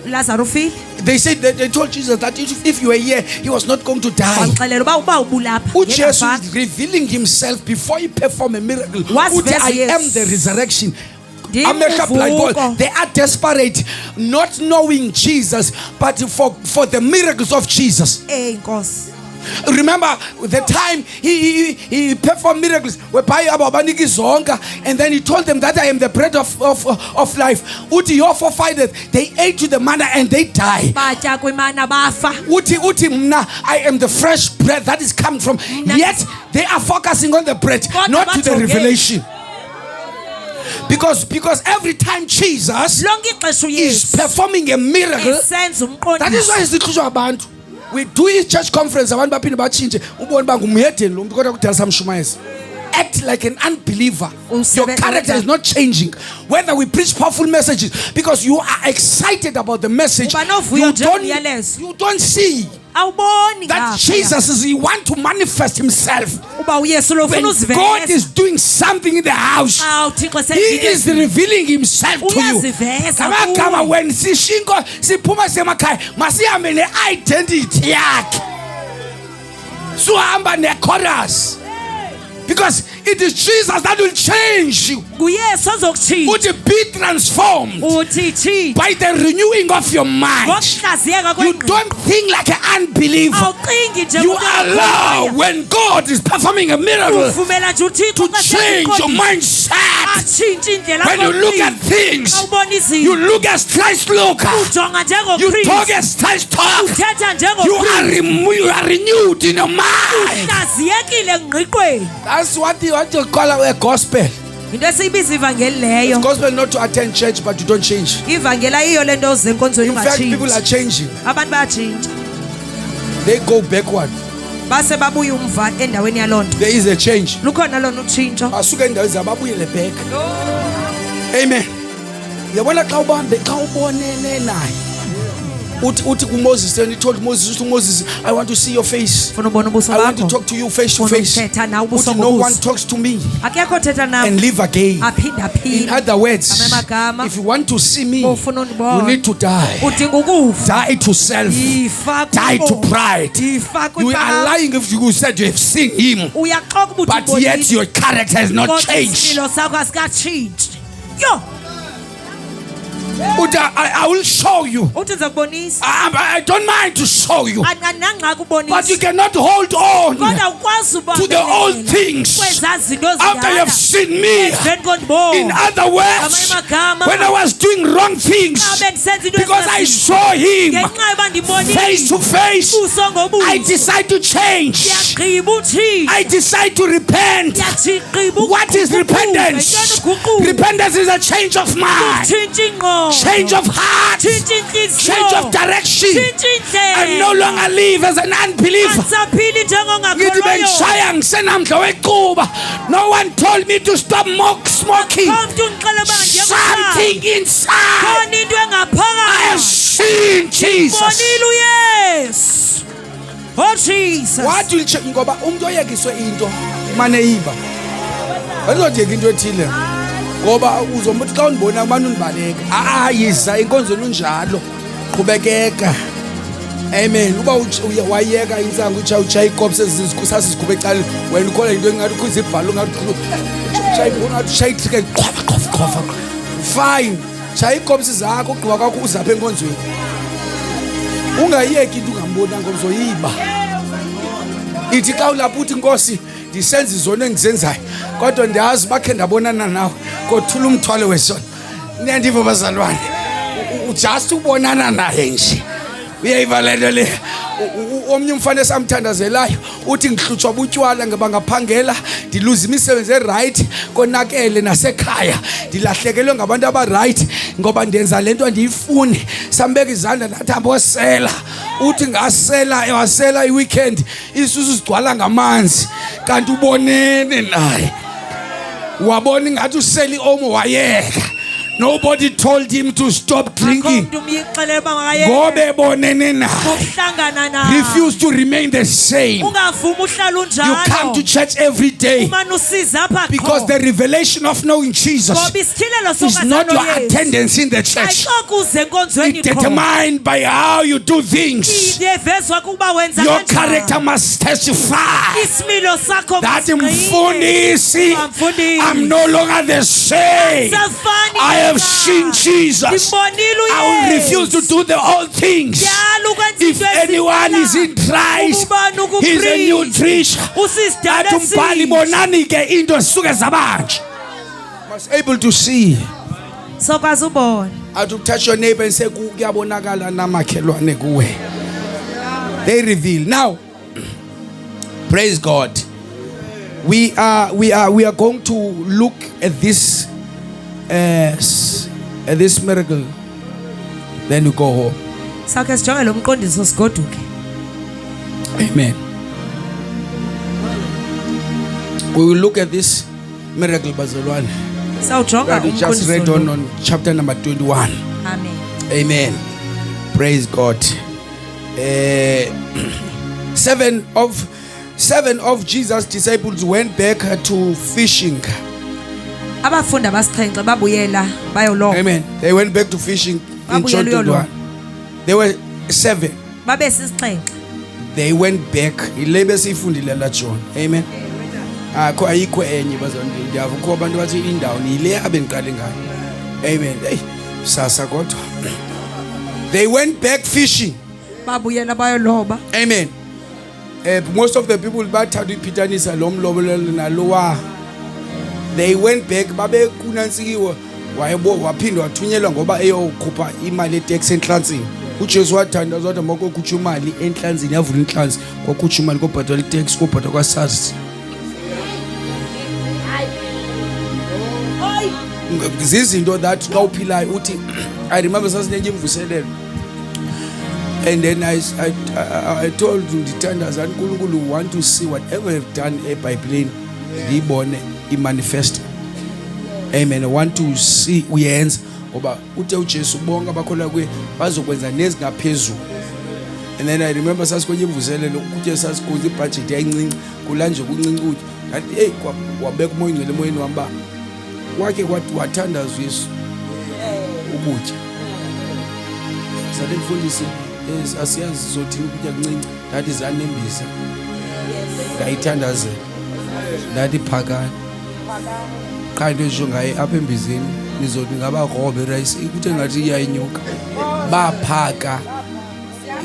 Lazarus ufile. They said they told Jesus that if you were here, he was not going to die. Baxelela uba ubulapha. Jesus is revealing himself before he perform a miracle. Wasiveza I am Yesu. the resurrection. Ndivuko. They are desperate, not knowing Jesus, but for the miracles of Jesus. Nkosi. Remember the time he performed miracles whereby abaniki zonka, and then he told them that I am the bread of life. Uti your forefathers, they ate to the manna and they died. Batya kwimana bafa. Uti mna, I am the fresh bread that is coming from. Yet they are focusing on the bread, not to the revelation. Because every time Jesus is performing a miracle, that is why it's the abantu. We do his church conference, abantu baphinde bachinje ubone bangumhedeni lo muntu kodwa kudala samshumayeza. Act like an unbeliever. Your character is not changing. Whether we preach powerful messages, because you are excited about the message, you don't see that Jesus is he want to manifest himself. When God is doing something in the house, he is revealing himself to you. When sishingo siphuma semakhaya masihambe ne-identity yakhe, suhamba ne-chorus. Because it is Jesus that will change you. Would be transformed by the renewing of your mind. You don't think like an unbeliever. You allow when God is performing a miracle to change your mindset. When you look at things, you look as Christ look. You talk as Christ talk. You are renewed in your mind. That's what you call a gospel. Gospel not to attend church, but you don't change. In fact, people are changing. They go backward. There is a change. Amen. Uti Moses, and he told Moses, I want to see your face. I want to talk to you face to face. No one talks to me and live again. In other words, if you want to see me, you need to die. Die to self. Die to pride. You are lying if you said you have seen him, but yet your character has not changed. I will show you. I don't mind to show you. But you cannot hold on to the old things after you have seen me. In other words, when I was doing wrong things, because I saw him face to face, I decide to change. I decide to repent. What is repentance? Repentance is a change of mind, change of heart, change of direction. I no longer live as an unbeliever. No one told me to stop smoking. Something inside, I have seen Jesus. Oh Jesus. What will change? Ngoba umuntu oyekiswe into maneiba. Ayizojeka into ethile. Ngoba uzombuthi xa unibona manje unibaleka. Yiza inkonzweni unjalo. Qhubekeka. Amen. Uba wayeka insango uchaya ikopse sasizigube ecaleni wena ukhola into engathi ukhuza ibhalo ngathi uchaya itrike qofa. Fine. Chaya ikopse zakho ugqiba kwakho uzapha enkonzweni. Ungayeki into ungambona ngoba uzoyiba. Ithi xa ulapha uthi Nkosi ndisenza izono engizenzayo kodwa ndiyazi bakhe ndabonana nawe kothula umthwalo wesona. Niyandiva bazalwane. Just ubonana naye nje. Uyayiva lento le. Omnye umfana esamthandazelayo uthi ngihlutshwa butywala ngoba ngaphangela ndiluza imisebenzi eright konakele nasekhaya ndilahlekelwe ngabantu abaright ngoba ndenza lento andiyifuni sambeka izandla nathi ambosela uthi ngasela wasela iweekend isusu sigcwala ngamanzi kanti ubonene naye wabona ngathi useli omo wayeka Nobody told him to stop drinking. Akho umuntu umyixelele uba makayeke. Ngobe bonene naye. Ukuhlangana naye. Refuse to remain the same. Ungavumi uhlala unjalo. You come to church every day. Umane usiza apha qho. Because the revelation of knowing Jesus Ngoba isityhilelo is not sokwazi your Yesu. attendance in the church. Ayixokuze enkonzweni It's determined by how you do things. Ivezwa kuba wenza Your kanjani. character must testify Isimilo sakho that mfundisi. I'm no longer the same. I have seen Jesus. I will refuse to do the old things. If anyone is in Christ, he's a new creature. Atumbali bonani ke into esuke zabanje. Must able to see. Sokwazi ubona. How to touch your neighbor and say kuyabonakala namakhelwane kuwe. They reveal. Now, praise God. We are going to look at this miracle. Then you go home. Sakhe sijonge lo mqondiso sigoduke. Amen. We will look at this miracle, Bazalwane. Sawujonga That we just read umqondiso. on chapter number 21. Amen. Amen. Praise God. Seven of Jesus' disciples went back to fishing. Abafundi abasixhenxe babuyela bayolonga. Amen. They went back to fishing in John 21. They were 7. Babe sisixhenxe. They went back. Ilebe sifundile la John. Amen. Akho ayikho enye bazondile. Ndiyavukho abantu bathi indawo nile abengiqale ngayo. Amen. Hey, sasa kodwa. They went back fishing. Babuyela bayoloba. Amen. Most of the people bathatha iphitanisa lo mlobolelo nalowa. They went back babe kunantsikiwe waphinda wathunyelwa ngoba eyokhupha imali etax enhlanzini. uJesu wathanda wathi makokhutha imali enhlanzini yavula inhlanzi kwakhutha imali kobhadala itax kobhadala kwaSARS. Zizinto that xa uphilayo uthi I remember sasinenye imvuselelo. And then I told ndithandaza uNkulunkulu want to see whatever I've done eBhayibhelini ngiyibone imanifest. Amen. I want to see uyenza ngoba uthe uJesu bonke abakholwa kuye bazokwenza nezingaphezulu. And then I remember sasikwenye imvuselelo ukuthe sasikwenza ibudget yayincinci kulanje kuncinci ukuthi ngathi hey wabeka umoya ngcwele emoyeni wamba wakhe kwathi wathandaza Yesu ukutya. Sathi mfundisi asiyazi zothini ukutya kuncinci ngathi zanembisa. Ngayithandazela. Ngathi phakani. Qha into esho ngaye apha embizeni nizothi ngaba robe rice ukuthi ngathi iyayinyuka. Baphaka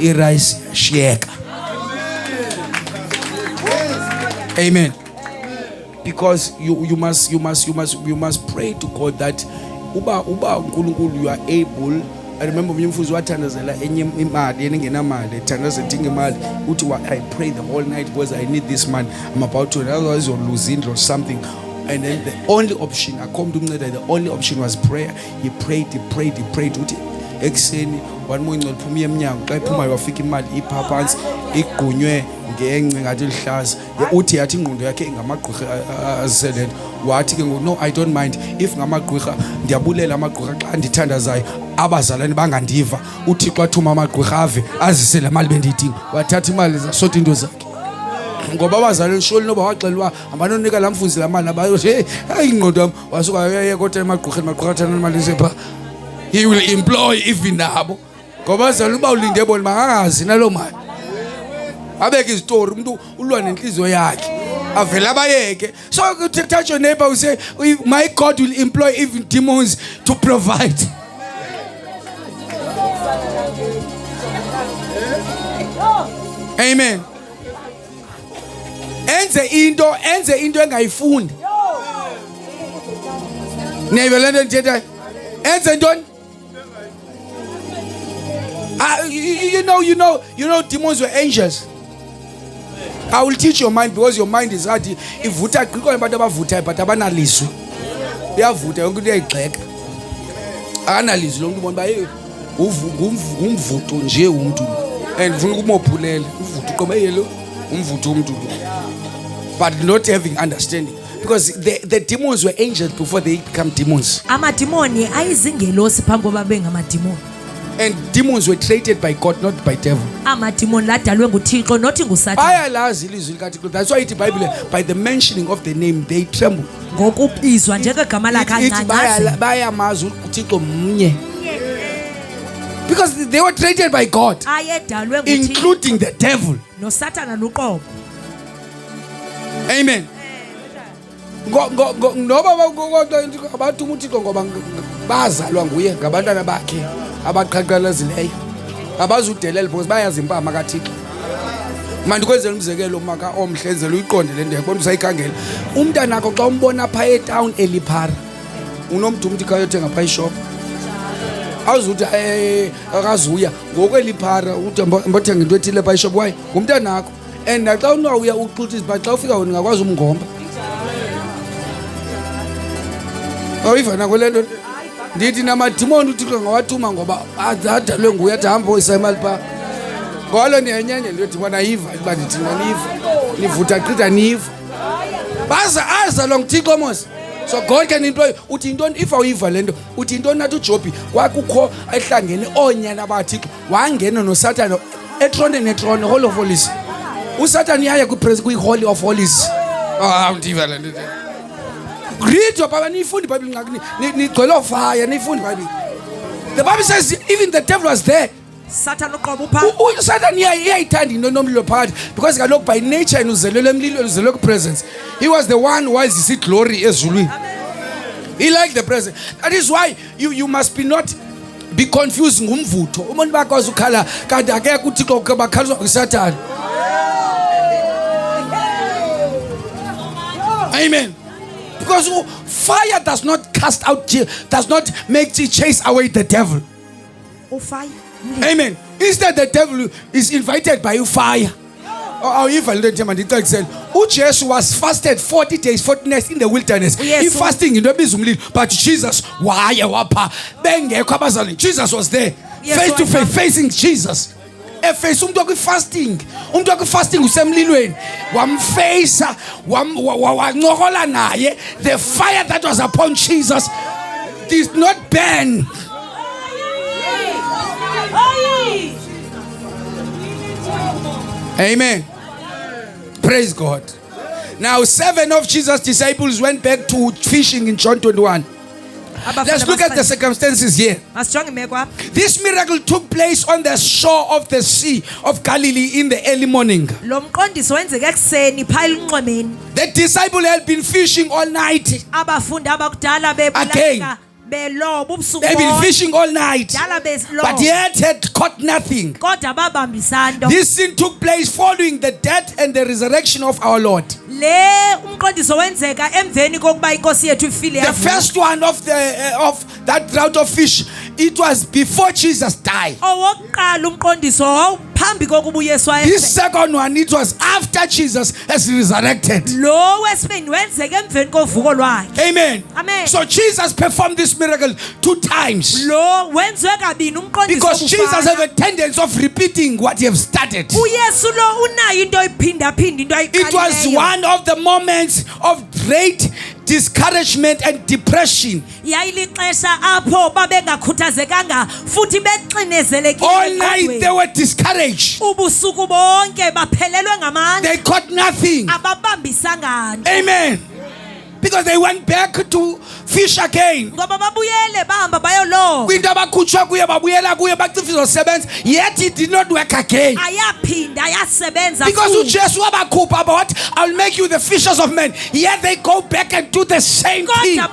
irice yashiyeka. Amen. Because you must pray to God that uba uNkulunkulu you are able. I remember umfundisi wathandazela enye imali yengenamali ethandazela dinga imali uthi I pray the whole night because I need this money. I'm about to otherwise you'll lose indlu or something. And then the only option I come to umnceda, the only option was prayer. He prayed uthi ekseni wanimoya ingcwele phuma emnyango xa iphuma wafika imali iphapansi igqunywe ngengce ngathi lihlaza uthi yathi ingqondo yakhe ngamagqirha azelento wathi ke no I don't mind if ngamagqirha ndiyabulela amagqirha xa ndithandazayo abazalwane bangandiva uThixo athuma amagqirha ave azise le mali bendiyidinga wathatha imali zasota into zakhe ngoba abazalwane sholi noba waxelwa abanonika lamfunzi la mali abayo hey ingqondo yami wasuka yeye kodwa emagqirheni maqhaqathana imali sepha. He will employ even nabo ngoba bazalwane uba ulinde bona bangazi nalo mali abeke istory umuntu ulwa nenhliziyo yakhe avela abayeke. So touch your neighbor and say my God will employ even demons to provide. Amen. Enze into engayifundi. Niyayivela lento ndithethayo. Enze ntoni? You know demons were angels. I will teach your mind because your mind is hard. Ivutha qhiko abantu abavuthayo but abanalizwi. Uyavutha yonke into iyayigxeka. Akanalizwi lo muntu ubona baye umvuto nje umuntu. And ufuna ukumophulela. Uvutha uqobe yelo umvuto umuntu. But not having understanding. Because the demons were angels before they become demons. amadimoni ayizingelosi phambi koba bengamadimoni. And demons were created by God, not by devil. Amadimoni ladalwe nguThixo nothi nguSathane. Bayalazi ilizwi likaThixo. That's why ithi Bible, by the mentioning of the name they tremble. Ngokubizwa njengegama lakhe ancanyazela. Bayamazi uThixo mnye. Because they were created by God, Ayedalwe nguThixo including the devil. noSathane noqobo. Amen. Noba abantu uThixo ngoba bazalwa nguye ngabantwana bakhe abaqhaqhalazileyo. Abazudelela because bayazi impama kaThixo. Manje kwenzela umzekelo maka omhlenzela uyiqonde le nto yakubona usayikhangela. Umntana wakho xa umbona pha etown eliphara. Unomntu umthi kayothenga pha ishop. Awuzuthi akazuya ngokweliphara uthi mbothenga into ethile pha ishop wayi ngumntana wakho. And naxa unawuya uxuthisa but xa ufika wena ngakwazi umngomba. Awuyivana kwelento ndithi namadimoni uThixo ngawathuma ngoba adalwe nguye athi hamba uyisa imali pha. Ngolo niyanyenye le dimoni ayiva ukuba ndithi niva nivutha qhida niva. Baza azalwa nguThixo mos. So God can employ uthi intoni if awuyiva lento uthi intoni nathi uJobi kwakukho ehlangene onyana bathixo wangena noSathane eTrone neTrone Hall of Holies. uSathane yaya kwi-Holy of Holies. Ndiva le nto. Read your Bible, nifundi Bible ngakini nigcwele fire nifundi Bible. The Bible says even the devil was there. Sathane uqobo upha. uSathane iyayithanda into nomlilo phakathi because kaloku by nature uzelelwe emlilweni uzelelwe ku-presence. He was the one who has his glory ezulwini. He liked the presence. That is why you must not be confused ngumvutho. Umuntu bakwazi ukhala kanti akekho uThixo bakhaliswa nguSathane. Amen. Because fire does not cast out, does not make you chase away the devil. Ufire. Amen. Instead, the devil is invited by fire. Jesus was fasted 40 days, 40 nights in the wilderness. He fasting in the midst, but Jesus, Jesus was there, face to face, facing Jesus. Face fasting. Fasting usemlilweni. Wamface, wancokola naye. The fire that was upon Jesus did not burn. Amen. Praise God. Now 7 of Jesus' disciples went back to fishing in John 21. Let's look at the circumstances here. This miracle took place on the shore of the Sea of Galilee in the early morning. The disciple had been fishing all night. Again. They've been fishing all night, but yet had caught nothing. This sin took place following the death and the resurrection of our Lord. The first one of that route of fish, it was before Jesus died. This second one, it was after Jesus has resurrected. Amen. So Jesus performed this miracle 2 times. Because Jesus has a tendency of repeating what he has started. It was one of the moments of great discouragement and depression. All night they were discouraged. They caught nothing. Amen. Because they went back to fish again. Yet it did not work again. Because Jesus about I'll make you the fishers of men. Yet they go back and do the same thing. There are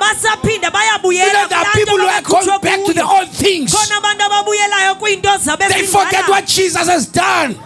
people who are going back to the old things. They forget what Jesus has done.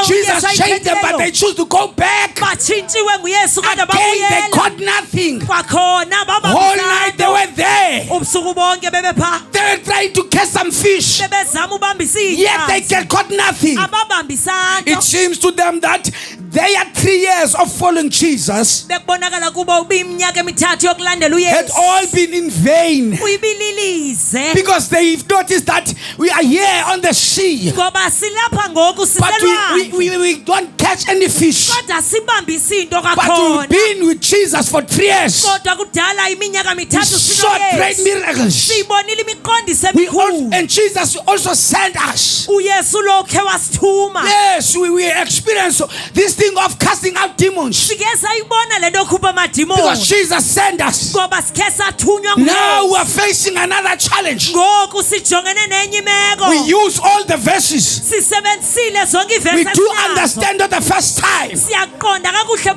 Jesus changed them, but they choose to go back. Again, they caught nothing. kwakhona Whole night they were there. ubusuku bonke bebepha They were trying to catch some fish. bebezama ubambisa Yet they iinhlanzi caught nothing. ababambisana It seems to them that their 3 years of following Jesus bekubonakala kuba ubiminyaka emithathu yokulandela had uyesu all been in vain. uyibililize Because they've noticed that we are here on the sea, ngoba silapha ngoku but siselwandle we don't catch any fish. kodwa sibambisa into But we've kakhona been with Jesus for 3 years. kodwa kudala iminyaka We mithathu saw great sinoyesu miracles. siyibonile imiqondiso We all, emikhulu and Jesus also sent us. uyesu lokhe wasithuma Yes, we experience this thing of casting out demons. sike sayibona le nto okhupha Because amadimoni Jesus sent us. ngoba sikhe sathunywa Now we nguyesu are facing another challenge. ngoku sijongene nenye imeko We use all the verses. sisebenzisile zonke We ivesi do esinazo. understand that the first time, siyaqonda kakuhle the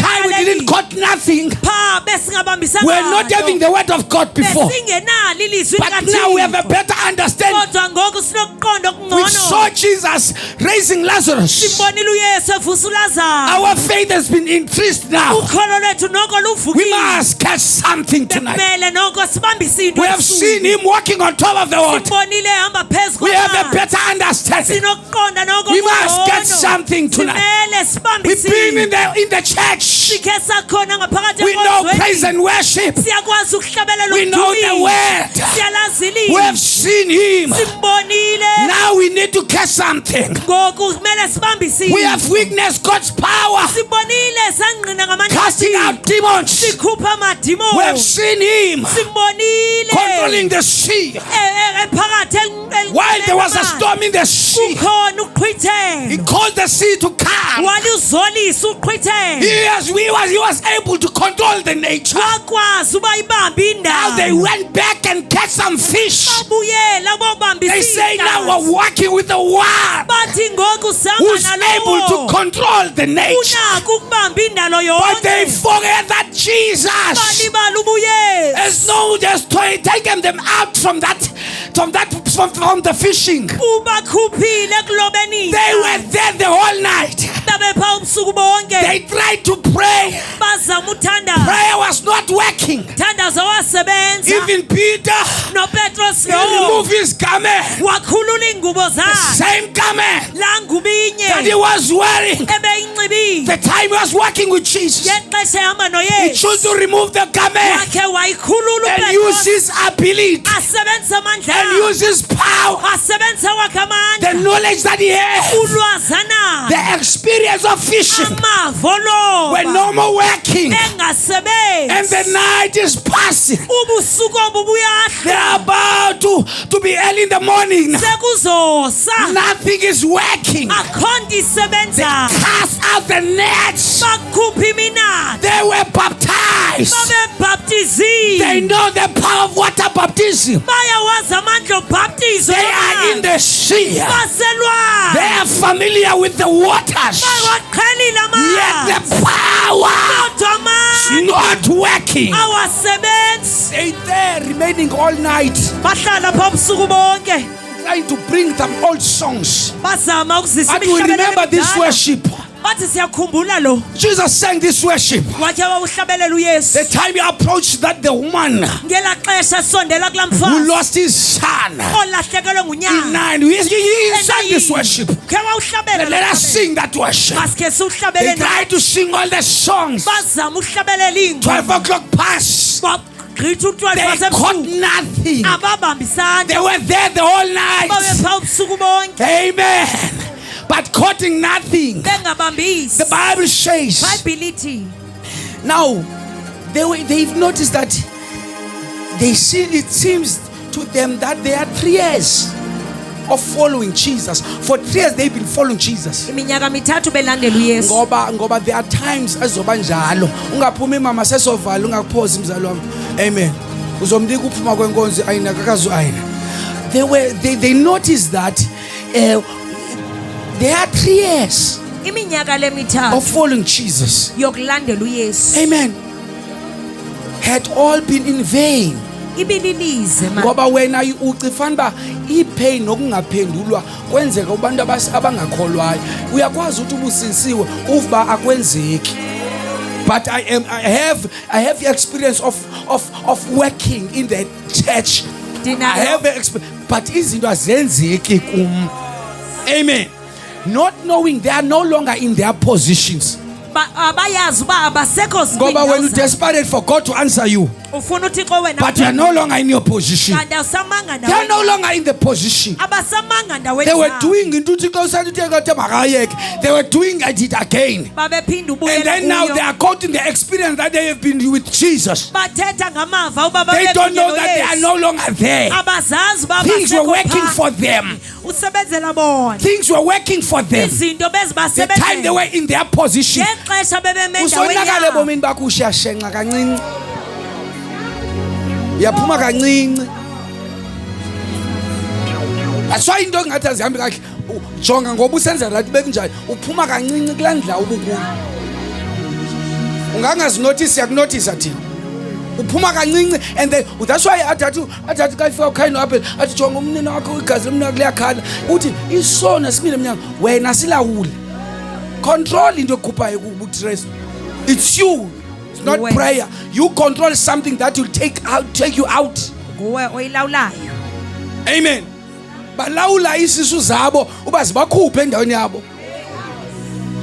time we didn't baphaya got nothing. pha besingabambisanga We're not having the word of God before. besingenalo ilizwi But now we have a likaThixo better understanding. kodwa ngoku sinokuqonda We saw okungcono Jesus raising Lazarus. simbonile uyesu evusa ulazaro Our faith has been increased now. ukholo lwethu noko We luvukile must catch something tonight. bekumele noko sibambise into We have ebusuku. seen him walking on top of the water. simbonile ehamba phezu We have a kwamanzi. better understanding. sinokuqonda noko We must okungcono. get something tonight. simele We've sibambise been in the church. sikhe sakhona ngaphakathi We know enkonzweni. praise and worship. siyakwazi ukuhlabelela We know the ukudumisa. word. siyalazi We have ilizwi seen him. simbonile Now we need to catch something. ngoku kumele sibambise We have witnessed God's power simbonile sangqina ngamandla casting kaThixo. out demons. sikhupha amadimoni We have seen him simbonile controlling the sea. ephakathi While there was a storm in the sea, kukhona he uqhwithelo called the sea to come. waluzolisa uqhwithelo He was able to control the nature. wakwazi uba ibambe Now they indawo went back and catch some fish. babuyela bobambisa They say now iinhlanzi. we're working with the one bathi ngoku sihamba who's able to nalowo control the nature. unako ukubamba indalo But they yonke forget that Jesus balibala ubuyesu has no just taken them out from the fishing. ubakhuphile ekulobeni They were there the whole night. babepha ubusuku bonke They tried to pray. bazama uthandaza Prayer was not working. thandaza wasebenza Even Peter, nopetros he lo removed his garment. wakhulula iingubo zakhe Same garment laa ngubo that he inye was wearing. ebeyinxibile The time he was working with Jesus, ngexesha ehamba he noyesu chose to remove the garment wakhe wayikhulula and use upetros his ability asebenzisa amandla and use his power, asebenzisa wakhe the amandla knowledge that he had, ulwazi analo the experience of fishing amavo when loba no more working, and engasebenzi the night is passing. ubusuku obu buyahla They're about to be early in the morning. sekuzosa Nothing is working. akho nto isebenzayo Cast out the nets. bakhupha iminatha They were baptized. They babebhaptizile know the power of water baptism. bayawazi amandla obhaptizo They are in the sea. baselwandle They are familiar with the waters. bawaqhelile Yet amanzi the power kodwa is amandla not working. awasebenzi They there remaining all night, bahlala pha ubusuku bonke trying to bring them old songs. bazama ukuzisa But we remember this emidala. worship. bathi siyakhumbula lo Jesus sang this worship. wakhe wawuhlabelela uyesu The time he approached that the woman ngelaa xesha sondela kulaa who mfazi lost his son olahlekelwe in ngunyana 9, he sang this worship. khe wawuhlabela Let us sing that worship. masikhe They siwuhlabele tried to sing all the songs. bazama ukuhlabelela 12 iingoma o'clock past. kwagqitha u-12 They caught wasebusuku nothing. ababambisana They were there the whole night. babepha ubusuku bonke Amen. But caught nothing. bengabambisi The Bible says. ibhayibhile ithi Now, they've noticed that it seems to them that they are 3 years of following Jesus. For 3 years they've been following Jesus. iminyaka mithathu belandela uyesu Ngoba there are times ezoba njalo. Ungaphumi mama sesovala ungakuphosi mzali wami. Amen. Uzomnika uphuma kwenkonzo ayinakakazo ayina. They noticed that there are 3 years iminyaka le of mithathu following Jesus. yokulandela uyesu Amen. Had all been in vain. ibililize ma Ngoba wena ucifana ba ipain nokungaphendulwa kwenzeka kubantu abangakholwayo. Uyakwazi ukuthi ubusinsiwe uvuba akwenzeki. But I have the experience of working in the church. I have but izinto azenzeki kum. Amen. Not knowing they are no longer in their positions. Abayazi uba abasekho Ngoba when you desperate for God to answer you, ufuna uThixo wena but you are no longer in your position. kanti awusamanga They are no longer in the position. abasamanga ndaweni They were doing into uThixo usathi kade makayeke. They were doing it again. babephinda And ubuyela then now kuyo. they are quoting the experience that they have been with Jesus. bathetha ngamava uba They don't know babephinde that they are noYesu. no longer there. abazazi uba Things were basekho working phaa. for them. usebenzela bona Things were working for them. izinto The time they bezibasebenzela were in their position. ngexesha bebeme Usonakale endaweni bomini bakho ushiyashenqa kancinci. Uyaphuma kancinci. Aswa into engathi azihambi kahle. Jonga ngoba usenza right bekunjani. Uphuma kancinci kulandla ubukhulu. Ungangazinotice yakunotice thina. Uphuma kancinci and then that's why athathu ka ifika ukhayini apha athi jonga umnini wakho igazi lomnini wakho liyakhala uthi isona simile mnyanga wena silawule control into ekhuphayo kubuThrestu. It's you. It's not Wena. prayer. You control something that will take you out. nguwe oyilawulayo. Amen. Balawula isisu zabo uba zibakhuphe endaweni yabo.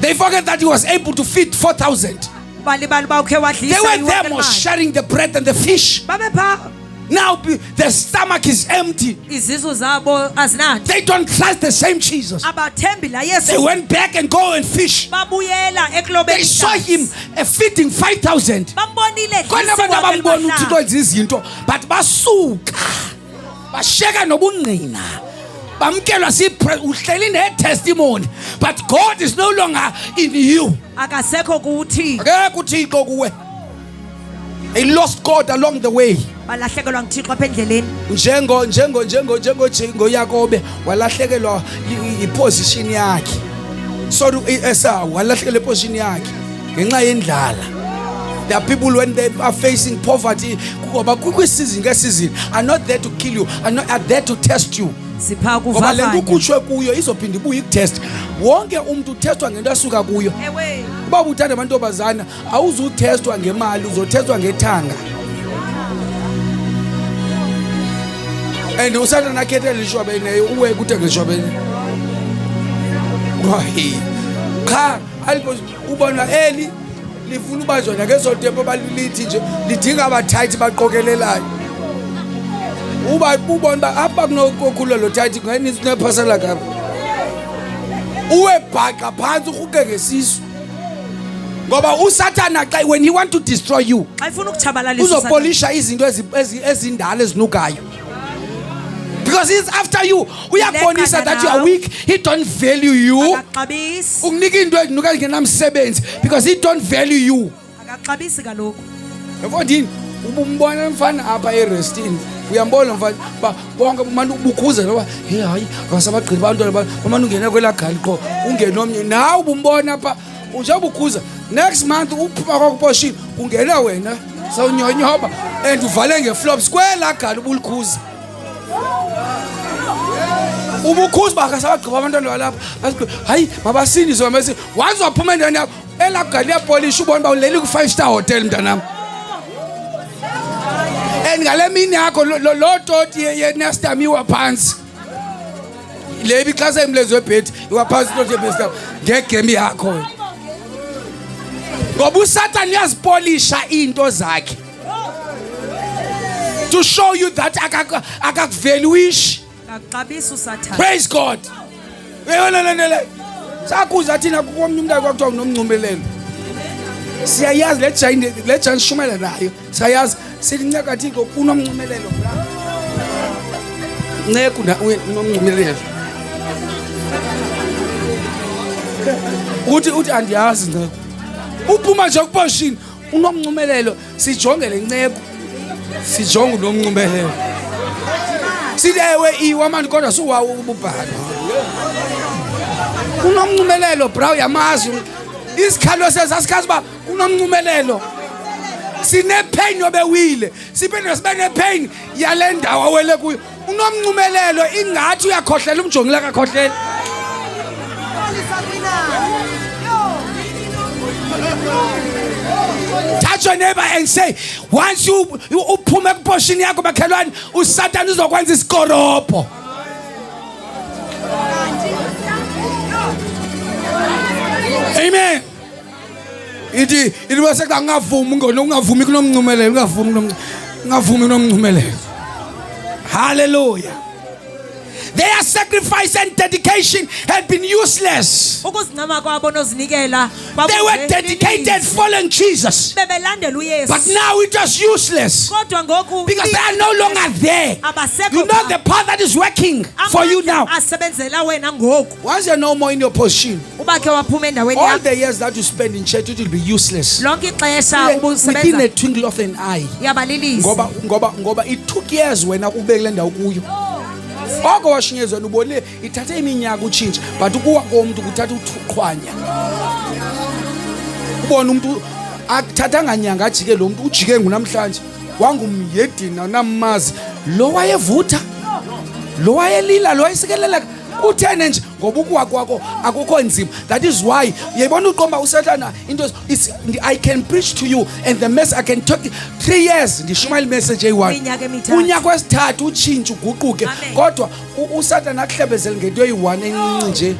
They forget that he was able to feed 4,000. balibali uba ukhe They wadlisa were yonke there le was mali. sharing the bread and the fish. babephaa Now the stomach is empty. izisu zabo azinanto They don't trust the same Jesus. abathembi la They Yesu went back and go and fish. babuyela They ekulobeni saw him feeding 5,000. bambonile Khona abantu abambona uThixo wenza izinto but basuka basheka nobungqina bamkelwa uhleli ne-testimony but God is no longer in you. akasekho kuthi Akekho uThixo kuwe. They lost God along the way. balahlekelwa nguThixo apha endleleni Njengo Yakobe walahlekelwa iposition yakhe. So Esau walahlekelwa iposition yakhe ngenxa yendlala. There are people when they are facing poverty ngoba kwisizini ngesizini are not there to kill you, are there to test you. sipha Ngoba lento kuvavanya ukhutshwe kuyo izophinda ibuye ikutest. Wonke umuntu uthestwa ngento asuka kuyo. ewe Uba uthanda amantombazana awuzutestwa ngemali, uzotestwa ngethanga. And usathana akhethe lishwabene uwe kuthenge lishwabene. Hayi. Cha, alipo ubona eli lifuna ubanjwa nakeso tempo balilithi nje lidinga abathayithi baqokelelayo. Ubona ba apha kunokhulu lo thayithi ngani sinephasela kapha. Uwe bhaqa phansi uhuke ngesisu. Ngoba uSathana xa when he want to destroy you xa ifuna ukutshabalalisa uzopolisha izinto ezindala ezinukayo. Because he's after you. Uyabonisa that you are weak. He don't value you. akaxabisi Ukunika into ezinuka ngenamsebenzi because he don't value you. akaxabisi kaloku Yabona ubumbona umfana apha erestini. Uyambona mfana ba bonke umuntu ubukhuza loba hey hayi ngasabagqili abantwana bamana ungena kwelagali qho ungena omnye nawe ubumbona apha unjaba ukhuza next month uphuma kwakuposhini ungena wena sawunyonyoba and uvale ngeflops kwelagali ubulukhuza ubukhuza bakasabagqiba abantwana balapha hayi mabasindiswe mase wazi waphuma endaweni yakho elagali yapolish ubona ba uleli ku 5-star hotel mntanami. And ngale mini yakho lo toti yenestami waphansi lebi xasa imlezo webhethi iwaphansi toti yebhesta ngegame yakho ngoba uSathane uyazipolisha into zakhe to show you that akakuvaluish. akaxabisi uSathane Praise God. Uyona sakuza thina komnye umuntu akuthiwa unomncumelelo siyayazi le jani shumela nayo siyayazi silinceka Thixo unomncumelelo nceka unomncumelelo uthi andiyazi nceka uphuma nje kuposhini unomncumelelo sijongele nceka sijonga unomncumelelo sithi ewe iwamani kodwa suwawo ububhala unomncumelelo bra yamazi isikhalo sesasikazi ba unomncumelelo sinepain obewile siphinde sibe nepain yale ndawo awele kuyo unomncumelelo ingathi uyakhohlela umjongi la kakhohlela Touch your neighbor and say, once you uphume kuportion yakho bakhelwane, uSatan uzokwenza isikoropo. Amen. It was like ngavumi ngavumi kunomncumelelo ngavumi kunomncumelelo. Hallelujah. Their sacrifice and dedication had been useless. They were dedicated following Jesus. But now it was useless. Because they are no longer there. You know the power that is working for you now. Once you're no more in your position, all the years that you spend in church, it will be useless. Within a twinkle of an eye. Ngoba it took years when ubekule ndawo kuyo. Oko washinyezwe ubone ithathe iminyaka utshintsha but ukuwa komuntu kuthatha uthuqhwanya. Ubona umuntu akuthathanga nyanga ajike lo muntu ujike ngunamhlanje wangumyedina namazi lo wayevutha lo wayelila lo wayesikelela uthene nje ngoba ukuwa kwakho akukho nzima. That is why yebona uqomba uSathana into I can preach to you and the message I can talk 3 years ndishuma message eyi1 unyaka wesithathu utshintsha uguquke kodwa uSathana akuhlebezele ngento eyi1 encinci nje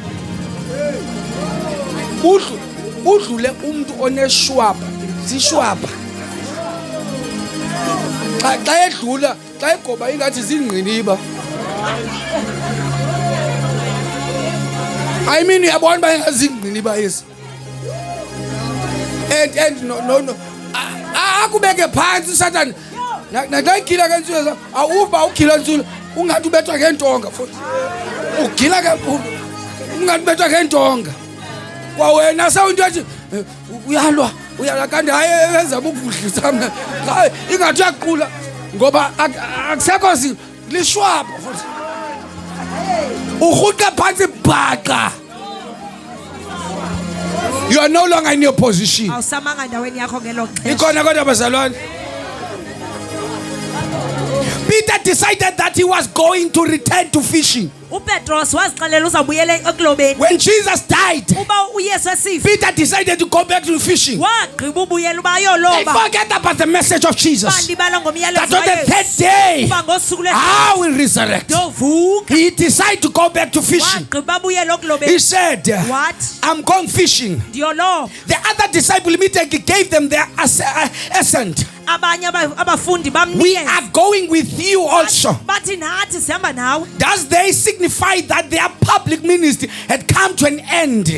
udlule umuntu oneshwaba sishwaba xa edlula xa egoba ingathi zingqiniba. I mean uyabona bayazingqini bayisi and no akubeke phansi uSathana naxa igila kensulu awuba ugila kensulu ungathi ubethwa ngentonga futhi ugila kakhulu ungathi ubethwa ngentonga kwawena sawunto yathi uyalwa kanti hayi wenza ukudlisa mina hayi ingathi uyaqhula ngoba akusekho lishwaba futhi uhuqa phansi bhaqa. You are no longer in your position. Ikhona kodwa bazalwane. Peter decided that he was going to return to fishing. When Jesus died, Peter decided to go back to fishing. They forget about the message of Jesus. That on the third day, I will resurrect. He decided to go back to fishing. He said, I'm going fishing. The other disciple immediately gave them their assent. We are going with you also. Does they signify that their public ministry had come to an end?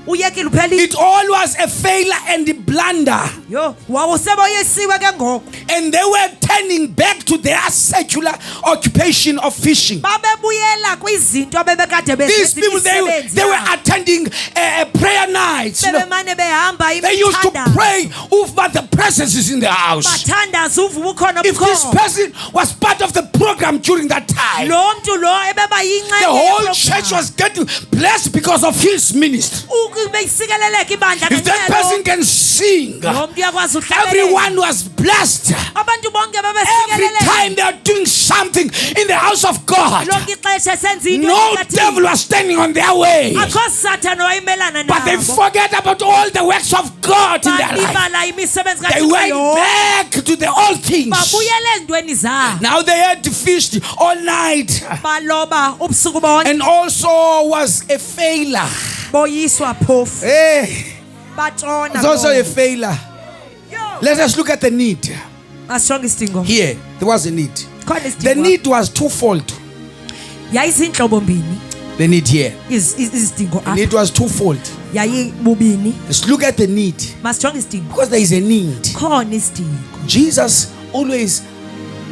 It all was a failure and a blunder. And they were turning back to their secular occupation of fishing. These people, they were attending prayer nights. They used to pray, but the presence is in the house. If this person was part of the program during that time, the whole church was getting blessed because of his ministry. If that person can sing, everyone was blessed. Every time they are doing something in the house of God, no devil was standing on their way. But they forget about all the works of God in their life. They went back to the old things. Now they had fished all night and also was a failure. Hey, it's also a failure. Let us look at the need. Here, there was a need. The need was twofold. The need here. The need was twofold. Let's look at the need. Because there is a need. Jesus always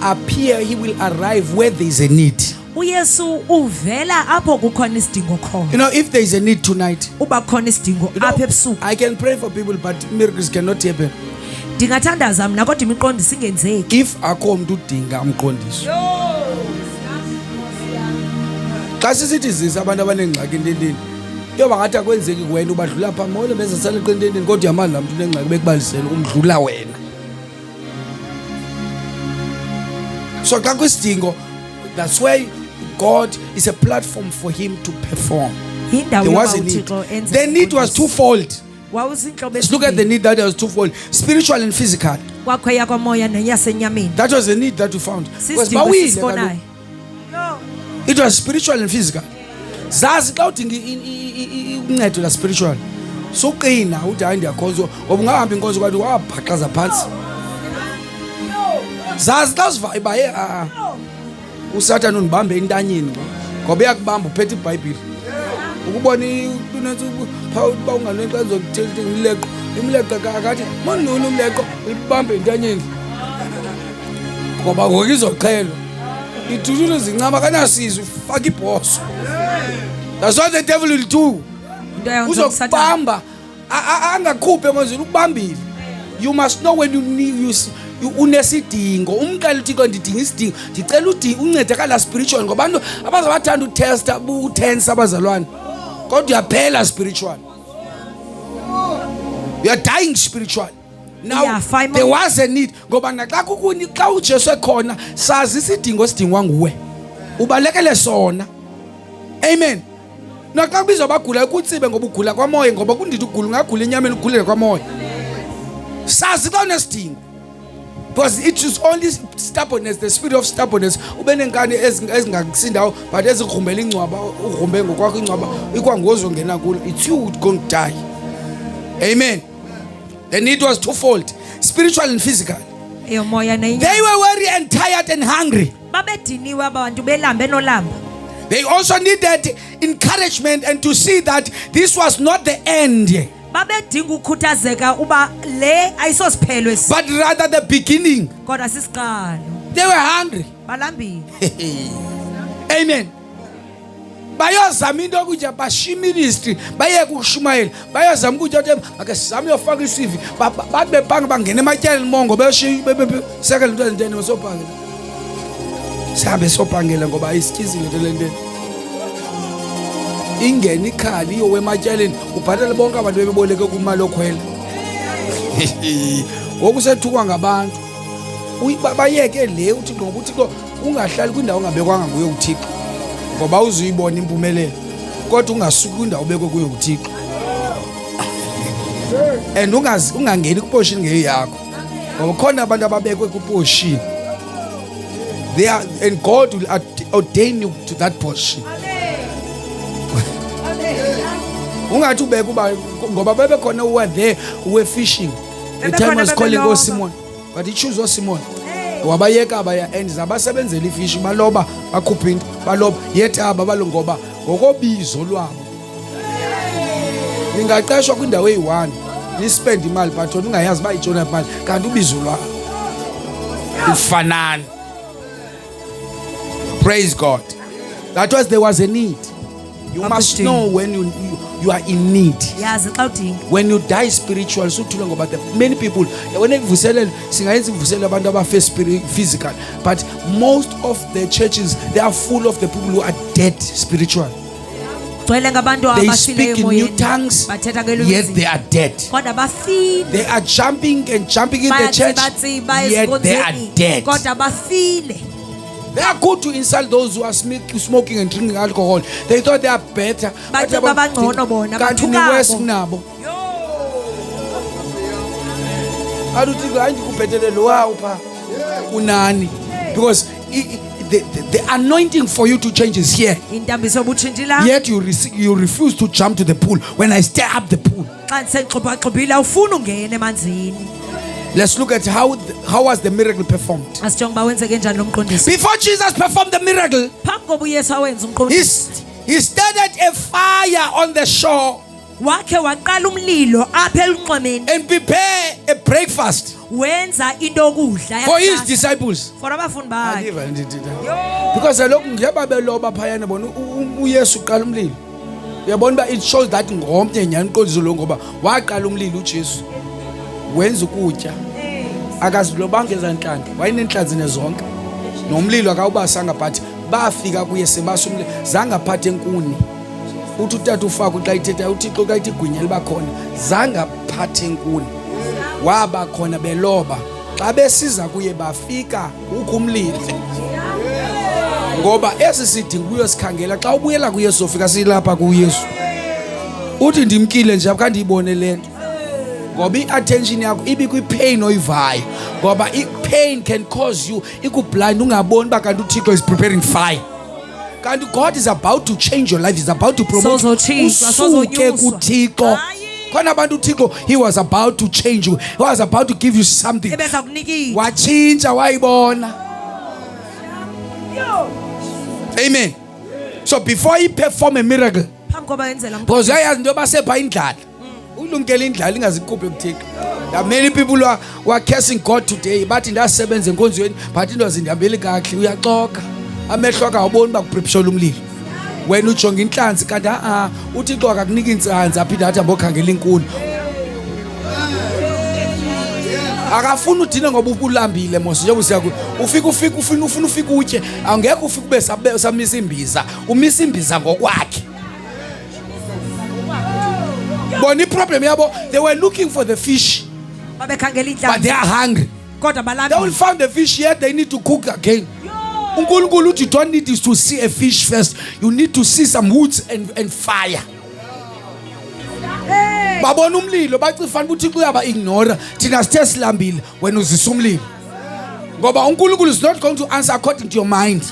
appears, he will arrive where there is a need. You know, if there is a need tonight, you know, I can pray for people, but miracles cannot happen. If I come to dinga umqondisi. Xa sisithi zisa abantu abanengxaki entendeni. Yoba ngathi akwenzeki kuwena ubadlula pha mole bese sale qentendeni kodwa yamali la muntu unengxaki bekubalisela umdlula wena. So xa kwisidingo, that's why God is a platform for him to perform. Yindawo There was a yoba need. uThixo enze The need was izinto. twofold. Wawuzinhlobo Let's look at the ezimbili. need that was twofold. Spiritual and physical. Kwakho eyakomoya neyasenyameni. That was the need that we found. Because Sisidingo bawile esisibonayo. kaloku. It was spiritual and physical. Zazi xa udinga uncedo la spiritual. Soqina uthi hayi ndiyakhonza ngoba ungahamba inkonzo kwathi wabhaqaza phansi. Zazi xa usiva baye uSathane undibambe entanyeni ngoba uyakubamba uphethe iBhayibhile. Ukubona unenze uba unganenxa zokuthela imileqo. Imileqo akathi manduni umleqo uyibambe entanyeni. Ngoba ngoku izoqhelwa. Ithulule zincama kanasiza ufaka ibhoso. That's what the devil will do. Into yayenza uSathane. Uzokubamba angakhuphe emazweni ukubambile. You must know when you need unesidingo. Umqala uthi ko ndidinga isidingo. Ndicela uncede kala spiritual ngoba abantu abazabathanda utesta utense abazalwane. Kodwa uyaphela spiritual. You are dying spiritual. Now Uyafa there was a need ngoba naxa kukuni xa uJesu ekhona sazi isidingo sidingwa nguwe. Ubalekele sona. Amen. Naxa kubizwa abagula ukutsibe ngoba ugula kwamoya ngoba kundithi ugula ungagula enyameni ugulele kwamoya. Sazi xa unesidingo. Because it is only stubbornness, the spirit of stubbornness. Ube nenkani ezingakusindayo but ezigrumbela ingcwaba ugrumbe ngokwakho ingcwaba ikwangozo ngena kulo. It's you going to die. Amen. The need was twofold, spiritual and physical. Eyomoya neyinyama. They were weary and tired and hungry. Babediniwe abantu belamba enolamba. They also needed encouragement and to see that this was not the end, Babedinga ukukhuthazeka uba le ayisosiphelo esi. but rather the beginning. Kodwa sisiqalo. They were hungry. Balambile. Amen. Bayozama into ukutya bashiya ministry bayeke ukushumayela bayozama ukutya ukuthi ake sizame uyofaka iCV bathi bebhange bangena ematyaleni mongo besekela into ezintene besopangela sabe sopangela ngoba ayisityizile into lenteni ingena ikhali iyowe ematyaleni ubhatale bonke abantu bebeboleke kumali okhwela ngokusethukwa ngabantu bayeke le uthi ngoba uthi ungahlali kwindawo ongabekwanga nguye uThixo ngoba uzuyibona impumelelo kodwa ungasuki kwindawo obekwe kuyo uThixo and ungangeni kuportion ngeyakho ngoba khona abantu ababekwe kuportion they are and God will ordain you to that portion. Ungathi ubeke uba ngoba bebekhona were there were fishing the time was calling Simon but he chose Simon wabayeka abaya and zabasebenzela ifishi baloba bakhupha into baloba yethu aba balongoba ngokobizo lwabo ningaqeshwa kwindawo eyi1 ni spend imali but wena ungayazi bayitshona imali kanti ubizo lwabo ufanana. Praise God. That was there was a need. You must know when you are in need. Yazi xa udinga. When you die spiritual suthula ngoba many people when ivuselelo singayenza ivuselelo abantu abafe physical but most of the churches they are full of the people who are dead spiritual. Gcwele ngabantu They abashileyo speak in new emoyeni. tongues Bathetha ngelizwi. yet they are dead. Kodwa bafile. They are jumping and jumping in the church yet they are dead. Kodwa bafile. They are good to insult those who are smoking and drinking alcohol. They thought they are better. Bathi babangcono bona Kanti ni worse kunabo. Aluthi hayi ndikubhetele lo wawu pha. Unani? Because the anointing for you to change is here. Intambiso obutshintshila. Yet you refuse to jump to the pool when I stir up the pool. Xa ndisenxubhaxubhile awufuni ungena emanzini. Let's look at how was the miracle performed. Asijonge uba wenzeke njani lo mqondisi. Before Jesus performed the miracle, Phambi koba uYesu awenza umqondisi. he started a fire on the shore Wakhe waqala umlilo apha elunxwemeni. and prepare a breakfast Wenza into yokudla for his disciples. for abafundi bakhe. Because lokhu ngiyaba beloba phayana bona uYesu uqala umlilo. Uyabona ba it shows that ngomnye nyani uqondiso lo ngoba waqala umlilo uJesu. Wenza ukutya. Akazilobanga ezanhlanhla. Wayinenhlanzi nezonke. Nomlilo akawubasanga but bafika kuye sebasa umlilo. Zanga phathe enkuni. Uthi utata ufaka xa ithetha uThixo xa ithi igwinya liba khona. Zanga phathe enkuni. Waba khona beloba. Xa besiza kuye bafika ukumlilo. ngoba esi sidingo uyosikhangela xa ubuyela kuYesu ufika silapha kuYesu uthi ndimkile nje akukho ndiyibone lento ngoba i-attention yakho ibi kwi-pain oyivayo ngoba i-pain can cause you ikublind ungaboni uba kanti uThixo is preparing fire kanti God is about to change your life, is about to promote usuke kuThixo khona abantu uThixo he was about to change you, he was about to give you something watshintsha wayibona. Amen. So before he perform a miracle because uyayazi into basepha indlala ulumkela indlala ingazikhuphe kuThixo. There are many people who are cursing God today bathi ndasebenza enkonzweni but into zindihambeli kahle uyaxoka amehlo akho awuboni bakuprepare umlilo wena ujonga inhlanzi kanti uThixo akakunika inhlanzi aphinde athi ambokhangela inkuni akafuna udine ngoba ulambile mos njengoba usiyaku ufuna ufike utye angekho ufike ube samisa imbiza umisa imbiza ngokwakhe. Bona iproblem yabo they were looking for the fish but they are hungry. They will find the fish yet they need to cook again. uNkulunkulu you don't need to see a fish first, you need to see some woods and fire. Babona umlilo bathi fanele uThixo uyaba ignore thina sithe silambile wena uzisa umlilo ngoba uNkulunkulu is not going to answer according to your mind.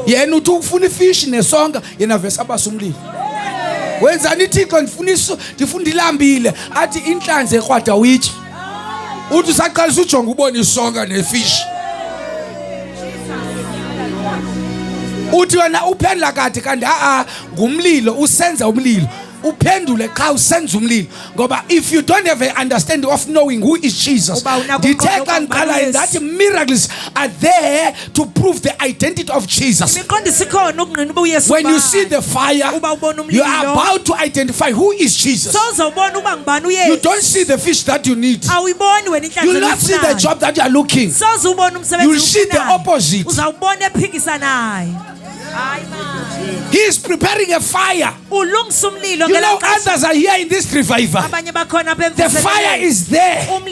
Yena uthi ufuna ifish nesonga yena vese abasa umlilo wenzani iThixo ndifuna ilambile athi inhlanzi ekrwada uyitya uthi usaqalisa ujonga ubona isonga nefish uthi wena uphendula kade kanti ngumlilo usenza umlilo uphendule xa usenza umlilo ngoba if you don't have an understanding of knowing who is Jesus dithe xa ndiqala that miracles are there to prove the identity of Jesus. When you see the fire you are about to identify who is Jesus. You don't see the fish that you need, you will not see the job that you are looking, you will see the opposite. He is preparing a fire. You know others are here in this revival. The fire is there but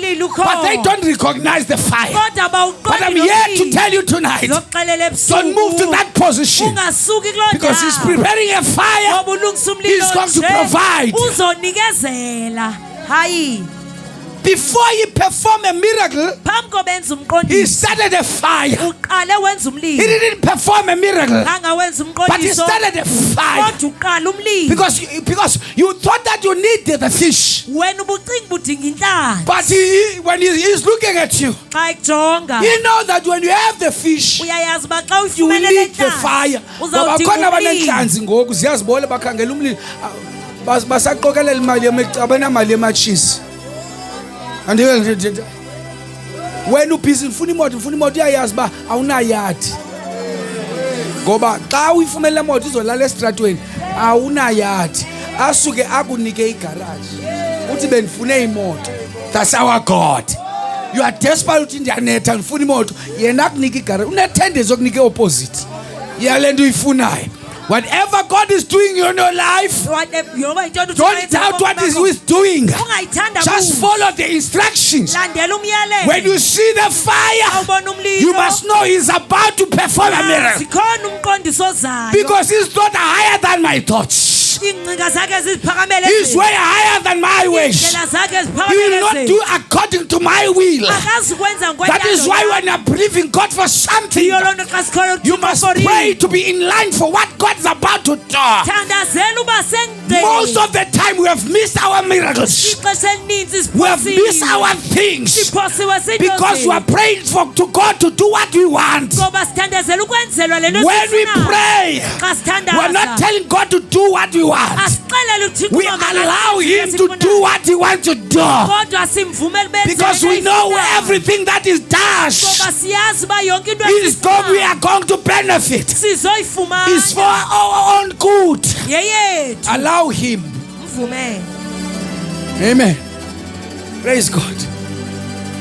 they don't recognize the fire. But I'm here to tell you tonight, don't move to that position because he's preparing a fire. He's going to provide. Before he performed a miracle, he started a fire. He didn't perform a miracle, but he started a fire. Because you thought that you needed the fish. But when he's looking at you, he knows that when you have the fish, you will need the fire. And when you busy ufuna imoto uyayazi ba awunayadi ngoba xa uyifumela imoto izolala estratweni awunayadi asuke akunike igarage uthi bendifune imoto. That's our God. You are desperate uthi ndiyanetha ndifuna imoto yena akunika igarage unethende zokunika opposite yalento uyifunayo. Whatever God is doing in your life, don't doubt what He is doing. Just follow the instructions. When you see the fire, you must know He is about to perform a miracle. Because He's not higher than my thoughts. He's way higher than my ways. He will not do according to my will. That is why when you're believing God for something, you must pray to be in line for what God is about to do. Most of the time we have missed our miracles. We have missed our things because we are praying to God to do what we want. When we pray, we are not telling God to do what we want. We allow Him to do what He wants to do because we know everything that He does we are going to benefit. It's for our own good. Allow Him. Amen. Praise God.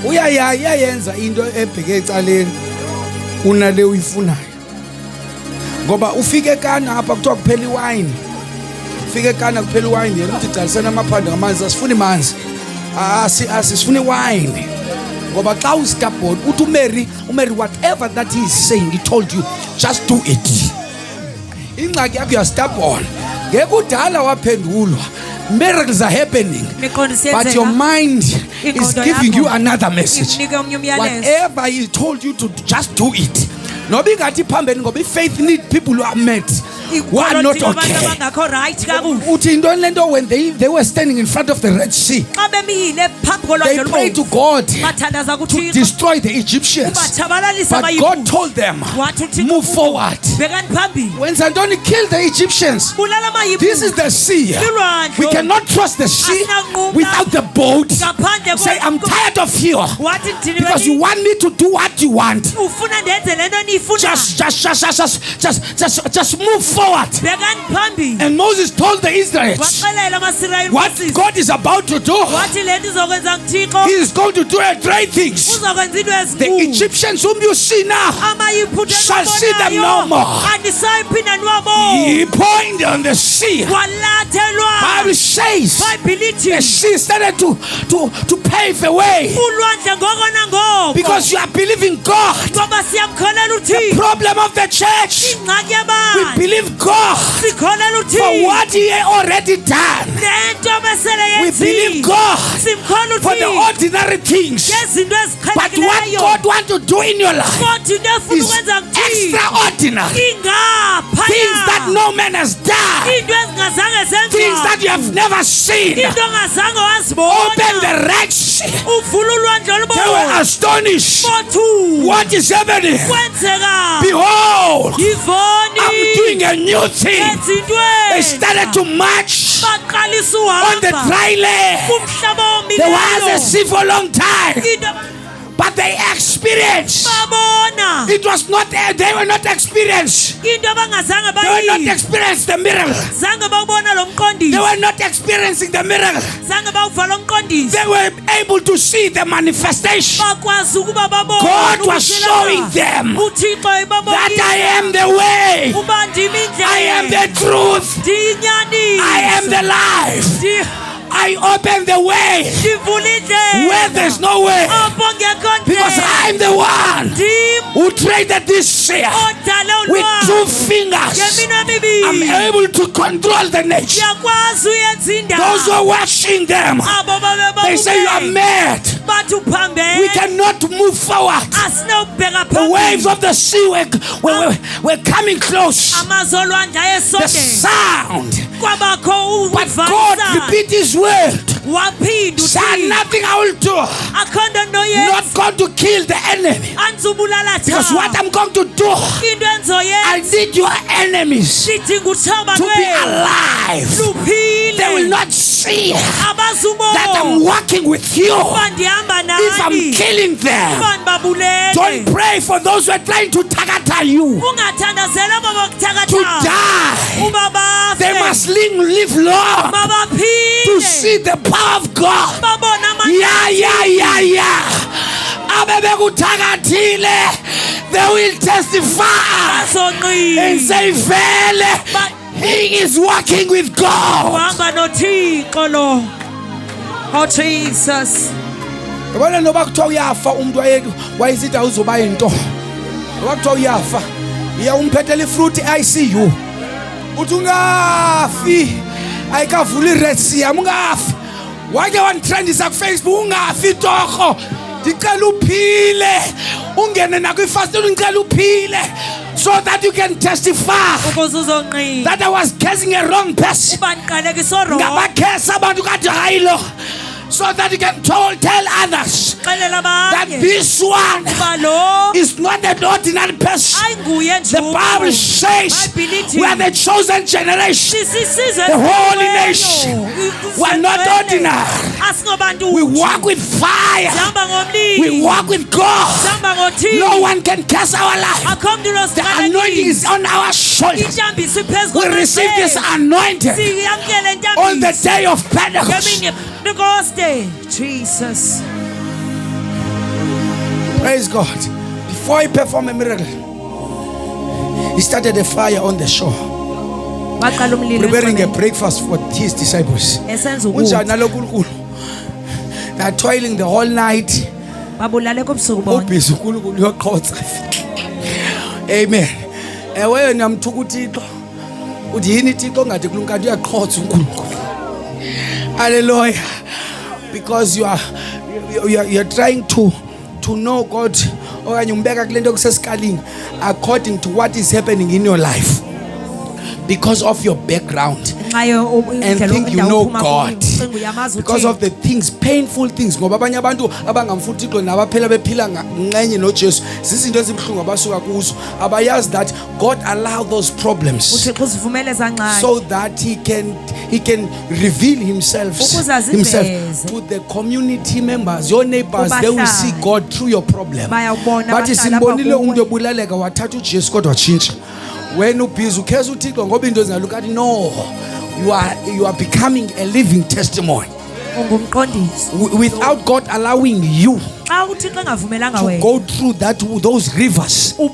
Uyayenza into ebheke ecaleni unale uyifunayo ngoba ufike kana apha kuthiwa kuphela iwine. Ufike kana kuphela iwine yena uthi gcalisana amaphanda ngamanzi asifuni manzi asifuni iwine Ngoba xa ustubborn uthi uMary whatever that he is saying, he told you, just do it. Ingxaki yakho you stubborn. Ngeke udala waphendulwa. Miracles are happening, but your mind is giving you another message. Whatever he told you to do, just do it. Noba ingathi phambeni ngoba faith need people who are met, who are not okay. Uthi intoni lento when they were standing in front of the Red Sea, they prayed to God to destroy the Egyptians, but God told them, move forward. When Santoni killed the Egyptians, this is the sea. We cannot trust the sea without the boat. Say, I'm tired of you because you want me to do what you want. Just move forward. And Moses told the Israelites what God is about to do. He is going to do great things. The Egyptians whom you see now shall see them no more. He pointed on the sea. Bible says the sea started to pave the way because you are believing God. The problem of the church, we believe God for what He already done. We believe God for the ordinary things, but what God wants to do in your life is extraordinary. Things that no man has done, things that you have never seen. Open the Red Sea. They were astonished. What is happening? Behold, I'm doing a new thing. They started to march on the dry land. There was a sea for a long time, but they experienced. It was not, they were not experienced. They were not experienced the miracle. They were not experiencing the miracle. They were able to see the manifestation. God was showing them that I am the way, I am the truth, I am the life. I open the way where there's no way, because I'm the one who traded this sea with 2 fingers. I'm able to control the nature. Those who are watching them, they say you are mad. We cannot move forward. The waves of the sea were coming close. The sound. But God repeat His word. Said nothing I will do. Not going to kill the enemy. Because what I'm going to do, I need your enemies to be alive. They will not see that I'm working with you if I'm killing them. Don't pray for those who are trying to target you to die. They must live long to see the power of God. They will testify and say, he is working with God. Oh Jesus. Yabona noba kuthiwa uyafa umuntu wayesithi awuzoba into. Noba kuthiwa uyafa, iya umphethela ifruit ICU. Uthi ungafi, ayikavula iRed Sea, ungafi. Wake wantrendisa ku Facebook ungafi torho. Ndicela uphile. Ungene na ku fast ngicela uphile. So that you can testify that I was cursing a wrong person. So that you can tell others that this one is not an ordinary person. The Bible says we are the chosen generation, the holy nation. We are not ordinary. We walk with fire. We walk with God. No one can curse our life. The anointing is on our shoulders. We receive this anointing on the day of Pentecost. Jesus. Praise God. Before He performed a miracle, He started a fire on the shore, preparing a breakfast for His disciples. They are toiling the whole night. babulale kobusuku bonke. ubhizi uNkulunkulu uyoqhotsa. Amen. Ewe yena mthuka uThixo. Uthi yini uThixo ongade kulunkathi uyaqhotsa uNkulunkulu. Hallelujah. Because you are trying to know God okanye umbeka kulento kusesikalini according to what is happening in your life. Because of your background and think you know God, because of the things, painful things. Ngoba abanye abantu abangamfuthi uThixo nabaphela bephila ngenye noJesu sizinto ezibhlungu abasuka kuzo abayazi that God allow those problems so that he can reveal himself to the community members, your neighbors. They will see God through your problem. But simbonile umuntu obulaleka wathatha uJesu kodwa watshintsha. When ubhizi ukheza uThixo ngoba into ezingaluka athi no, you are becoming a living testimony. Without God allowing you to go through those rivers, no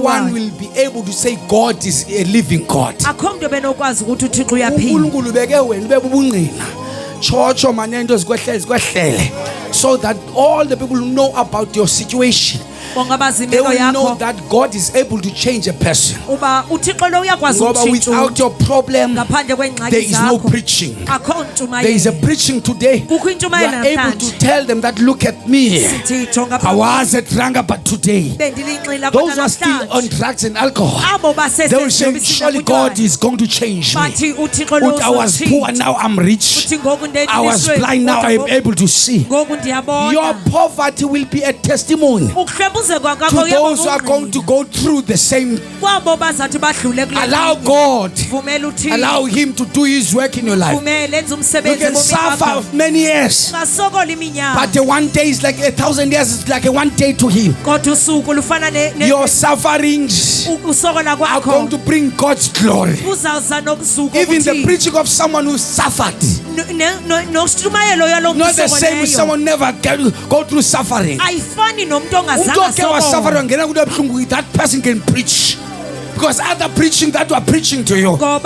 one will be able to say God is a living God. uNkulunkulu beke wena ube bubungqina chocho manento zikwehlele so that all the people who know about your situation, they will know that God is able to change a person. Without your problem, there is no preaching. There is a preaching today. You are able to tell them that look at me. I was a drunkard, but today, those who are still on drugs and alcohol, they will say, surely God is going to change me. I was poor, now I'm rich. I was blind, now I'm able to see. Your poverty will be a testimony to those who are going to go through the same. Allow God, allow him to do his work in your life. You can suffer many years, but one day is like 1,000 years, is like a one day to him. Your sufferings are going to bring God's glory. Even the preaching of someone who suffered, not the same with someone never go through suffering. That person can preach. Because other preaching that you are preaching to you, not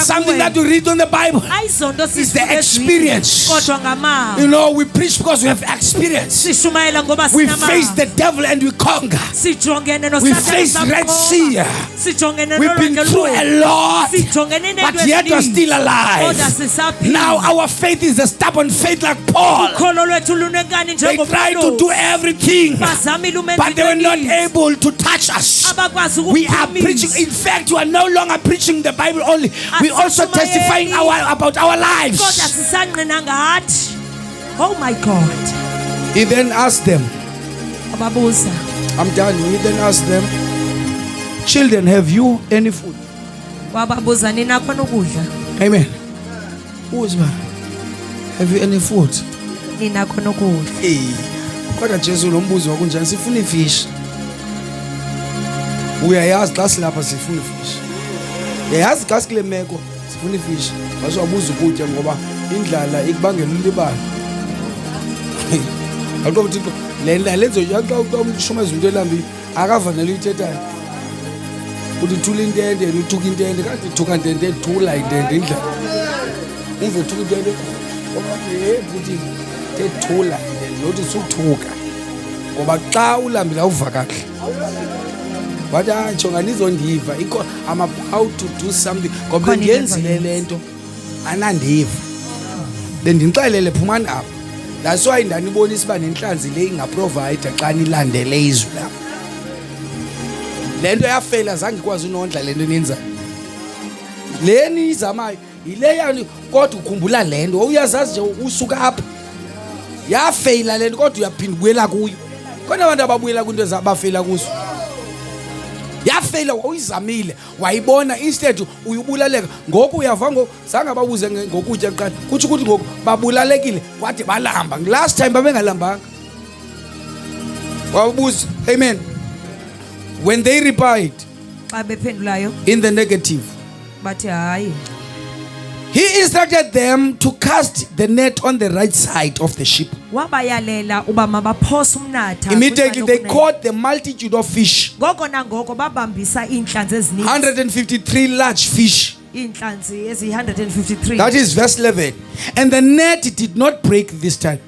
something that you read on the Bible, it's the experience. You know, we preach because we have experience. We face the devil and we conquer. We face Red Sea. We've been through a lot, but yet we are still alive. Now our faith is a stubborn faith like Paul. They tried to do everything, but they were not able to touch us. We are preaching. In fact, you are no longer preaching the Bible only. We also testifying about our lives. Oh my God. He then asked them, I'm done. He then asked them, children, have you any food? Amen. Who is man? Have you any food? Hey, kodwa Jesu lo mbuzo wakunjani sifuna ifish. Uyayazi xa silapha sifuna ifish. Uyayazi xa sikule meko sifuna ifish. Basowabuza ukutya ngoba indlala ikubangela ulibala. Awuqobo uThixo le ndlela lenzo xa umshumeza umuntu elambile akavanele uyithethayo. Uthi thula intende uthuka intende kanti thuka intende thula intende indlela. Umve thuka intende ukuthi tethula intende lothi suthuka. Ngoba xa ulambile awuva kahle. But chonganizondiva I'm about to do something ngoba ngiyenzile lento anandiva then ndixelele phumani apha. That's why ndanibonisa iba nenhlanzi le ingaprovide xa nilandele izwi lapha. Lento yafela zange ikwazi unondla lento nenza leni izamayo ile yani kodwa ukhumbula lento uyazazi nje usuka apha yafela lento kodwa uyaphinda ubuyela kuyo. Khona abantu ababuyela kwinto ezabafela kuzo. Yafela uyizamile wayibona instead uyubulaleka ngoku uyava zange babuze ngokutya kuqala kuthi ukuthi ngoku babulalekile kwathi balamba last time babengalambanga wabuza. Amen. When they replied in the negative, he instructed them to cast the net on the right side of the ship. Immediately they caught the multitude of fish, 153 large fish. That is verse 11. And the net did not break this time.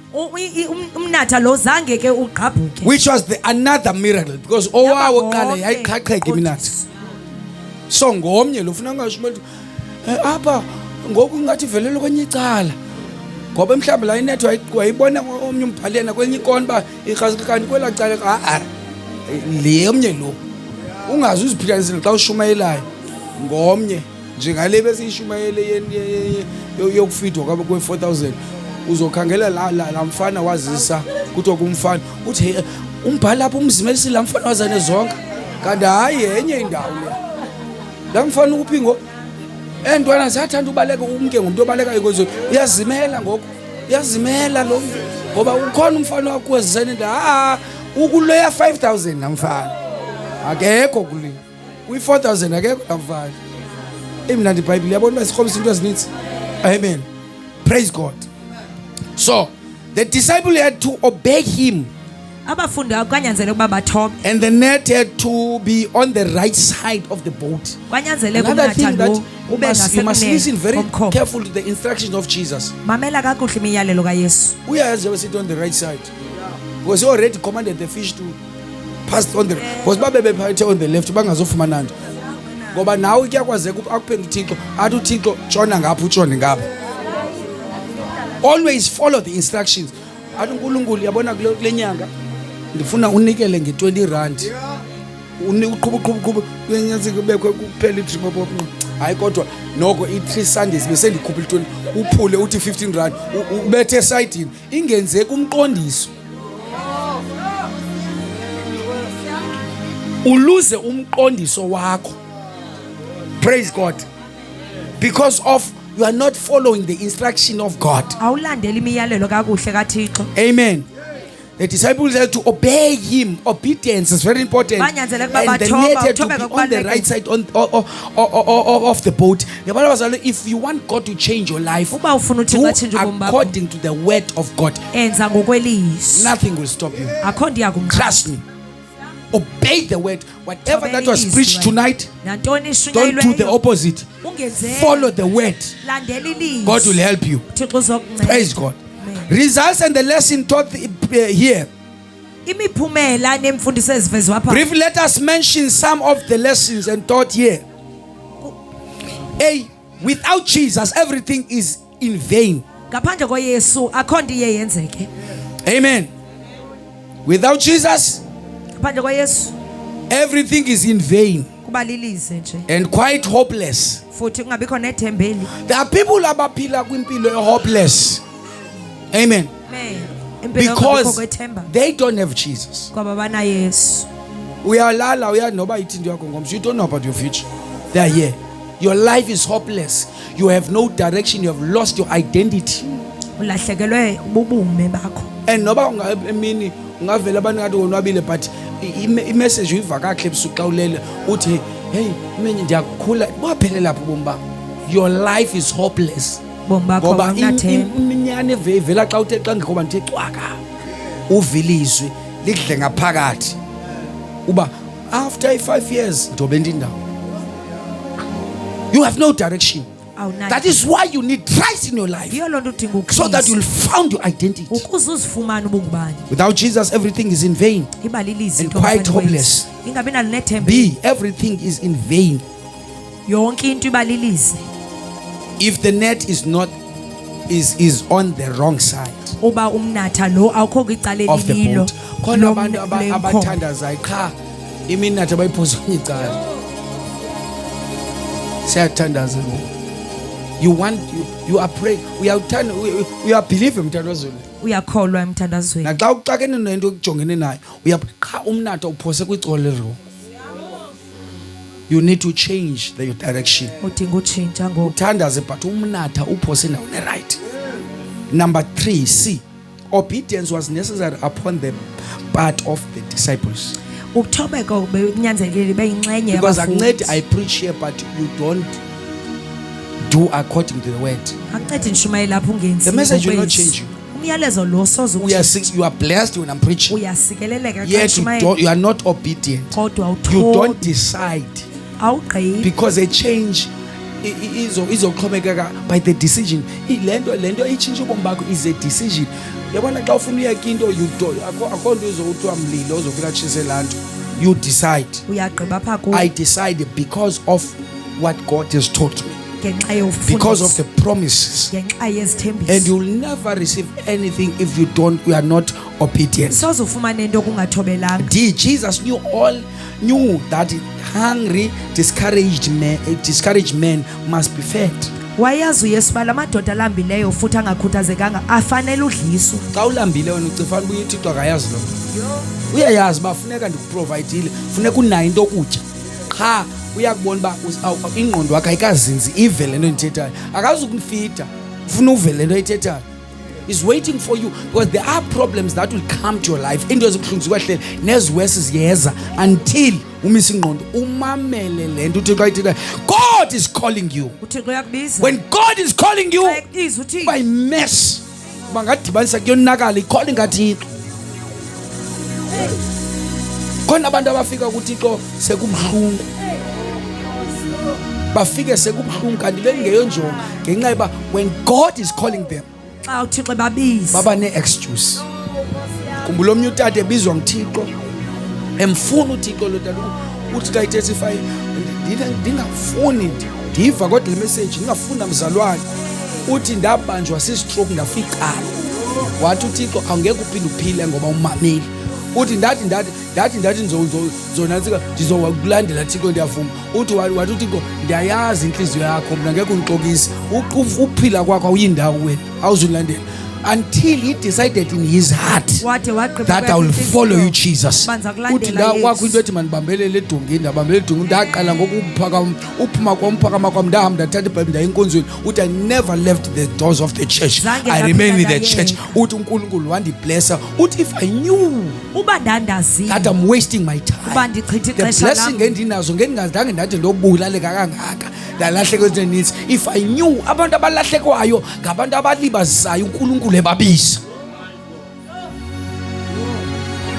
umnatha lo zange ke ugqabhuke. which was another miracle, because owawo qala yayiqhaqheka iminatha. So ngomnye lo ufuna ngasho ukuthi apha ngoku ngathi velele kwenye icala, ngoba mhlawumbe la inetha wayibona omnye umbhalena kwenye ikona ba ikhasikani kwela cala le omnye lo ungazi uziphilanisela xa ushumayelayo ngomnye njengale besiyishumayele yokufidwa kwabe kwe-4,000 uzokhangela la mfana wazisa kuthiwa kumfana uthi hey, umbhala lapho umzimelisi la mfana wazane zonke, kanti hayi enye indawo la mfana ukuphingo entwana ziyathanda ubaleka umke ngomuntu obalekayo kuzo uyazimela ngoku uyazimela lo ngoba ukhona umfana wakwezisene ukuloya 5,000 namfana akekho kule uyi-4,000 akekho namfana. Imnandi iBhayibhile yabona sikhomisa into ezininzi. Amen, praise God. So the disciple had to obey him, Abafundi kwanyanzeleka ukuba bathobe. and the net had to be on the right side of the boat. Kwanyanzeleka Another umnatha thing that lo ube you must listen very ngasekunene. careful to the instructions of Jesus. Mamela kakuhle imiyalelo kaYesu. Uyazi sit on the right side, because he already commanded the fish to pass on the, because babe bephethe on the left bangazofumana nto, ngoba nawe kuyakwazeka akuphendula uThixo athi uThixo tshona ngapha utshone ngapha. Always follow the instructions. Athi uNkulunkulu yabona kule nyanga ndifuna unikele nge-R20 uqhuba kuyenyazi kubekho kuphela i-trip hayi kodwa noko i-3 Sundays bese ndikhupha i-20 uphule uthi R15 ubethe esayidini ingenzeka umqondiso uluze umqondiso wakho. Praise God, because of you are not following the instruction of God. Awulandela imiyalelo kakuhle kaThixo. Amen. The disciples had to obey him. Obedience is very important. And the net had to be on the right side of the boat. The Bible was like, if you want God to change your life, do according to the word of God. Nothing will stop you. Trust me. Obey the word. Whatever that was preached tonight, don't do the opposite. Follow the word. God will help you. Praise God. Results and the lesson taught here. Briefly, let us mention some of the lessons and taught here. A, without Jesus, everything is in vain. Amen. Without Jesus, everything is in vain and quite hopeless. There are people abaphila kwimpilo hopeless. Amen. Because they don't have Jesus. Uyalala uyanoba ithi into yakho ngomso, you don't know about your future. They are here. Your life is hopeless. You have no direction. You have lost your identity. And noba emini ungavela abantu ngathi wonwabile, but i-message uyiva kakhe ebusuku xa ulele uthi hey mina ndiyakhula baphelela lapho bomba. Your life is hopeless. Ngoba iminyane evela xa uthe xa ngekho bantu ecwaka uvilizwe lidle ngaphakathi uba after 5 years ndobe ndindawo. You have no direction. That is why you need Christ in your life, so that you will find your identity. Without Jesus, everything is in vain and quite hopeless. B, everything is in vain if the net is not is on the wrong side of the boat. Khona abantu abathandazayo qha iminatha bayiphosa icala. Siyathandaza. You are praying. We are believing mthandazweni. Uyakholwa emthandazweni. Na xa uxakene nento okujongene nayo uyaqha umnatha uphose kwicala ro. You need to change your direction. Uthandaze but umnatha uphose endaweni right. Number 3, C. Obedience was necessary upon the part of the disciples. Because I preach here but you don't do according to the word. The message will not change you. You are blessed when I'm preaching. Yet you are not obedient. You don't decide. Because a change is by the decision. Lendo is a decision. Yabona xa ufuna uyeka into akho nto izokuthiwa mlilo ozofika atshise laa nto. You decide. Uyagqiba phaa kuwe. I decide because of what God has taught me. Ngenxa yofundisa. Because of the promises. Ngenxa yezithembiso. And you'll never receive anything if you are not obedient. Soze ufumane into kungathobelanga. Jesus knew that hungry, discouraged men must be fed. Wayazi uYesu bala madoda alambileyo futhi angakhuthazekanga afanele udliswa. Xa ulambile wena ucifana ubuye uThixo akayazi lo. Uyayazi uba funeka ndikuprovidile, funeka unayo into okutya. Qha uyakubona uba ingqondo yakhe ayikazinzi ive le nto endithethayo. Akazukunifida, ufuna uve le nto ayithethayo. Is waiting for you because there are problems that will come to your life. Into ezibuhlungu zikwahlele neziwesi ziyeza until umisa ingqondo umamele le nto uThixo ayithethayo. God is calling you. uThixo uyakubiza. When God is calling you, Uyakubiza uThixo. by mess bangadibanisa kuyonakala i-calling kaThixo. Khona abantu abafika kuThixo sekubuhlungu, bafike sekubuhlungu kanti bengeyo njongo ngenxa yoba when God is calling them xa uThixo babiza baba ne-excuse. Khumbula omnye utata ebizwa nguThixo emfuna uThixo lo tata uthi xa i-35 ndingafuni ndiva kodwa le message ndingafuni namzalwane uthi ndabanjwa si-stroke ndafikala wathi uThixo awungeke uphinde uphile ngoba umameli uthi ndathi ndizonantsika ndizokulandela Thixo ndiyavuma uthi wathi uThixo ndiyayazi inhliziyo yakho mna ngeke undixokise uphila kwakho awuyindawo wena awuzulandela until he decided in his heart that I will follow you Jesus. Uthi kwakho into ethi mandibambelele edongeni ndabambele edongeni ndaqala ngokuphakama uphuma kwamphakama kwam ndahamba ndathatha iBhayibhile ndaya enkonzweni uthi I never left the doors of the church. I remain in the church. Uthi uNkulunkulu wandiblessa uthi if I knew uba ndandazi that I'm wasting my time uba ndichitha the ixesha blessing endinazo ngendingazange ndade ndobulaleka kangaka ndalahleka ezininzi. If I knew abantu abalahlekwayo ngabantu abalibazisayo uNkulunkulu ebabisa.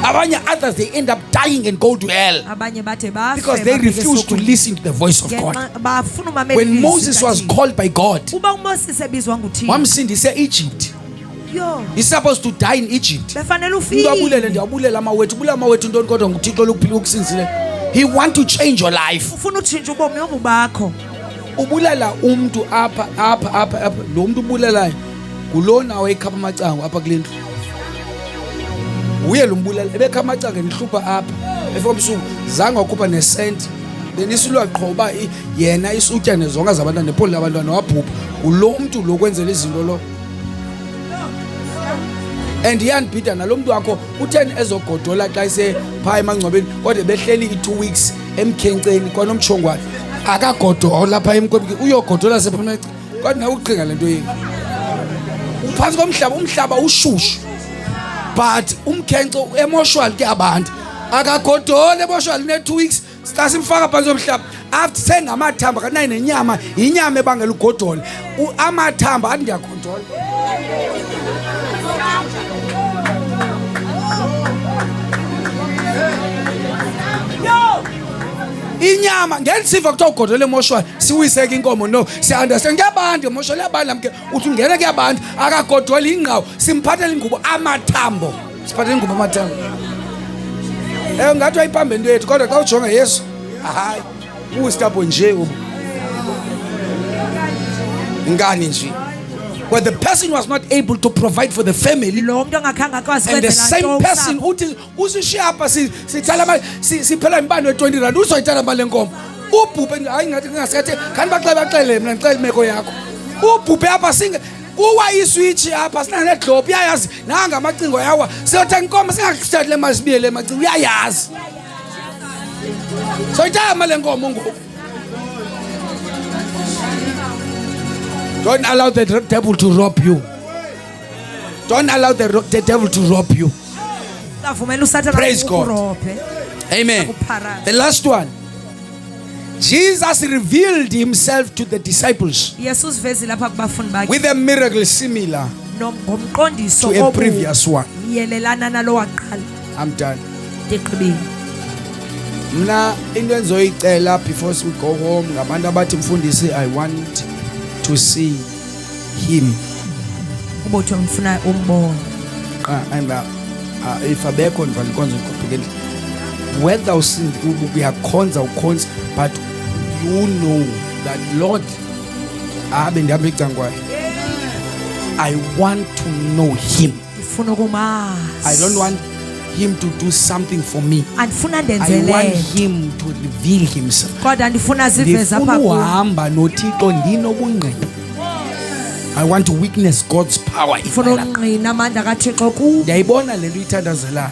Abanye others they end up dying and go to hell abanye bathe bafe because they refuse to listen to the voice of God. bafuna umamela When Moses was called by God, uba uMoses ebizwa nguThixo wamsindise Egypt. yo He's supposed to die in Egypt. befanele Umuntu ufike abulele ndiyabulela amawethu bulela amawethu ntoni kodwa nguThixo lokuphila ukusinzile. He want to change your life. ufuna utshintsha ubomi obu bakho Ubulela umuntu apha lo muntu ubulelayo kulona wayekhapha amacango apha kule ndlu. Uye lo mbulala ebekha amacango enhlupha apha efomsuku zange wakhupha nesenti benisilwa qhoba yena isutya nezonga zabantwana nepholi labantwana wabhubha ulo muntu lo kwenzela izinto lo. And yanibhida nalo muntu wakho utheni ezogodola xa ise pha emangcwabeni kodwa behleli i2 weeks emkhenkceni kwanomchongwane akagodola pha emkwebiki uyogodola sephana kodwa nawe uqhinga lento yini uphansi komhlaba umhlaba ushushu but umkhenkce emotional ke abantu akagodole emotional ne2 weeks simfaka phansi komhlaba after sengamathamba kanayi nenyama inyama ebangela ugodole amathamba athi ndiyagodola. Inyama ngenisiva kuthiwa ugodole emotional siwiseke inkomo no siunderstand kuyabantu emotional yabantu mke uthi ungena kuyabantu akagodole ingqawo simphathele ingubo amathambo siphathele ingubo amathambo ngathi ayiphambe into yethu kodwa xa ujonga Yesu hayi usitapho nje ngani nje. But the person was not able to provide for the family. lo muntu ongakhange akwazi And the kwenzela same nto person uthi usishiya apha sithala imali siphela imbane we20 rand uzoyithatha imali lenkomo ubhubhe hayi ngathi ngingasikathe khani baxele mina ngicela imeko yakho ubhubhe apha uwa iswitch apha sinane drop uyayazi nanga amacingo yawa siyothenga inkomo singakuthatha le mali sibiyele emacingo uyayazi soyithatha imali lenkomo ngoku. Don't allow the devil to rob you. Don't allow the devil to rob you. avumela usathana Praise God. ukurophe. Amen. Akupharase. The last one. Jesus revealed himself to the disciples Yesu uzivezile lapha kubafundi bakhe with a miracle similar ngomqondiso to a previous one. yelelana nalo waqala. I'm done. Ndiqhibile. Mna into enzoyicela before we go home ngabantu abathi mfundisi I want to see him. Ubotho ngifuna umbone. if abekho ndivankonzo ikopikeli whether uyakhonza ukhonza but you know that Lord bendihamba ecangwayo I want to know him. Ndifuna ukumazi. I don't want him to do something for me. Andifuna I ndenzele. want him to reveal himself. Kodwa ndifuna ziveza apha Ndifuna kuwe. uhamba noThixo ndinobungqina. I want to witness God's power in Ndifuna my life. ungqina amandla kaThixo kuwe. Ndiyayibona le nto uyithandazelayo.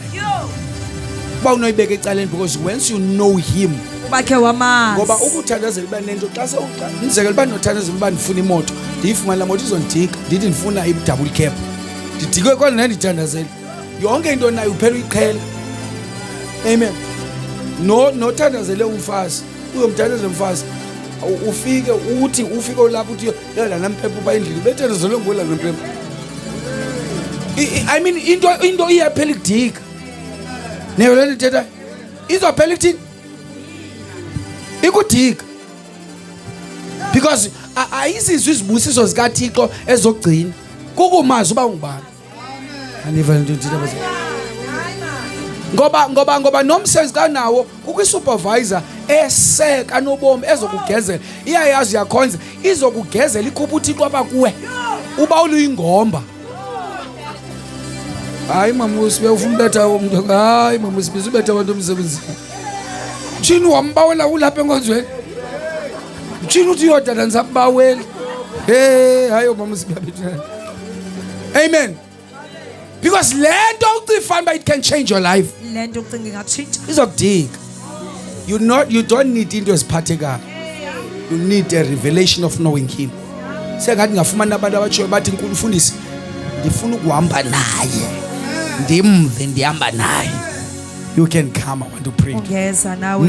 Uba unoyibeka ecaleni because once you know him Uba khe wamazi. ngoba ukuthandazela uba nento xa umzekelo uba ndinothandazela uba ndifuna imoto ndiyifumana laa moto izondika ndithi ndifuna i-double cab ndidikwe kona nandithandazela yonke into nayo uphela uyiqhela. Amen. Nothandazele umfazi uyomthandazela umfazi ufike ufike lapho uthi yala namphepha uba endlini bethandazele ngola namphepha. I mean into iyaphela ikudika neyo le nto ithethayo izophela ikuthini ikudika because ayizizwe izibusiso zikaThixo ezogcina kukumazi uba ungubani. Aniva le nto ndithetha ngoba nomsebenzi kanawo ukwi-supervisor eseka nobomi ezokugezela iyayazi yakhonza izokugezela ikhupha uThixo apha kuwe uba uluyingomba. Hayi mama usibe ufuna ubetha umuntu hayi mama usibe ubetha abantu emsebenzini. Mtshini wambawela ulapha enkonzweni. Mtshini uthi yodwa ndisabawela. Hayi mama usibe abethana. Amen. Because lento ucifana it can change your life. Lento ucinga ingatshintsha. Izokudika. You don't need into eziphathekayo. You need a revelation of knowing him. Sengathi ngafumana abantu abatshoyo bathi inkulu mfundisi ndifuna ukuhamba naye. Ndimve ndihamba naye. You can come, I want to pray. Ungeza nawe.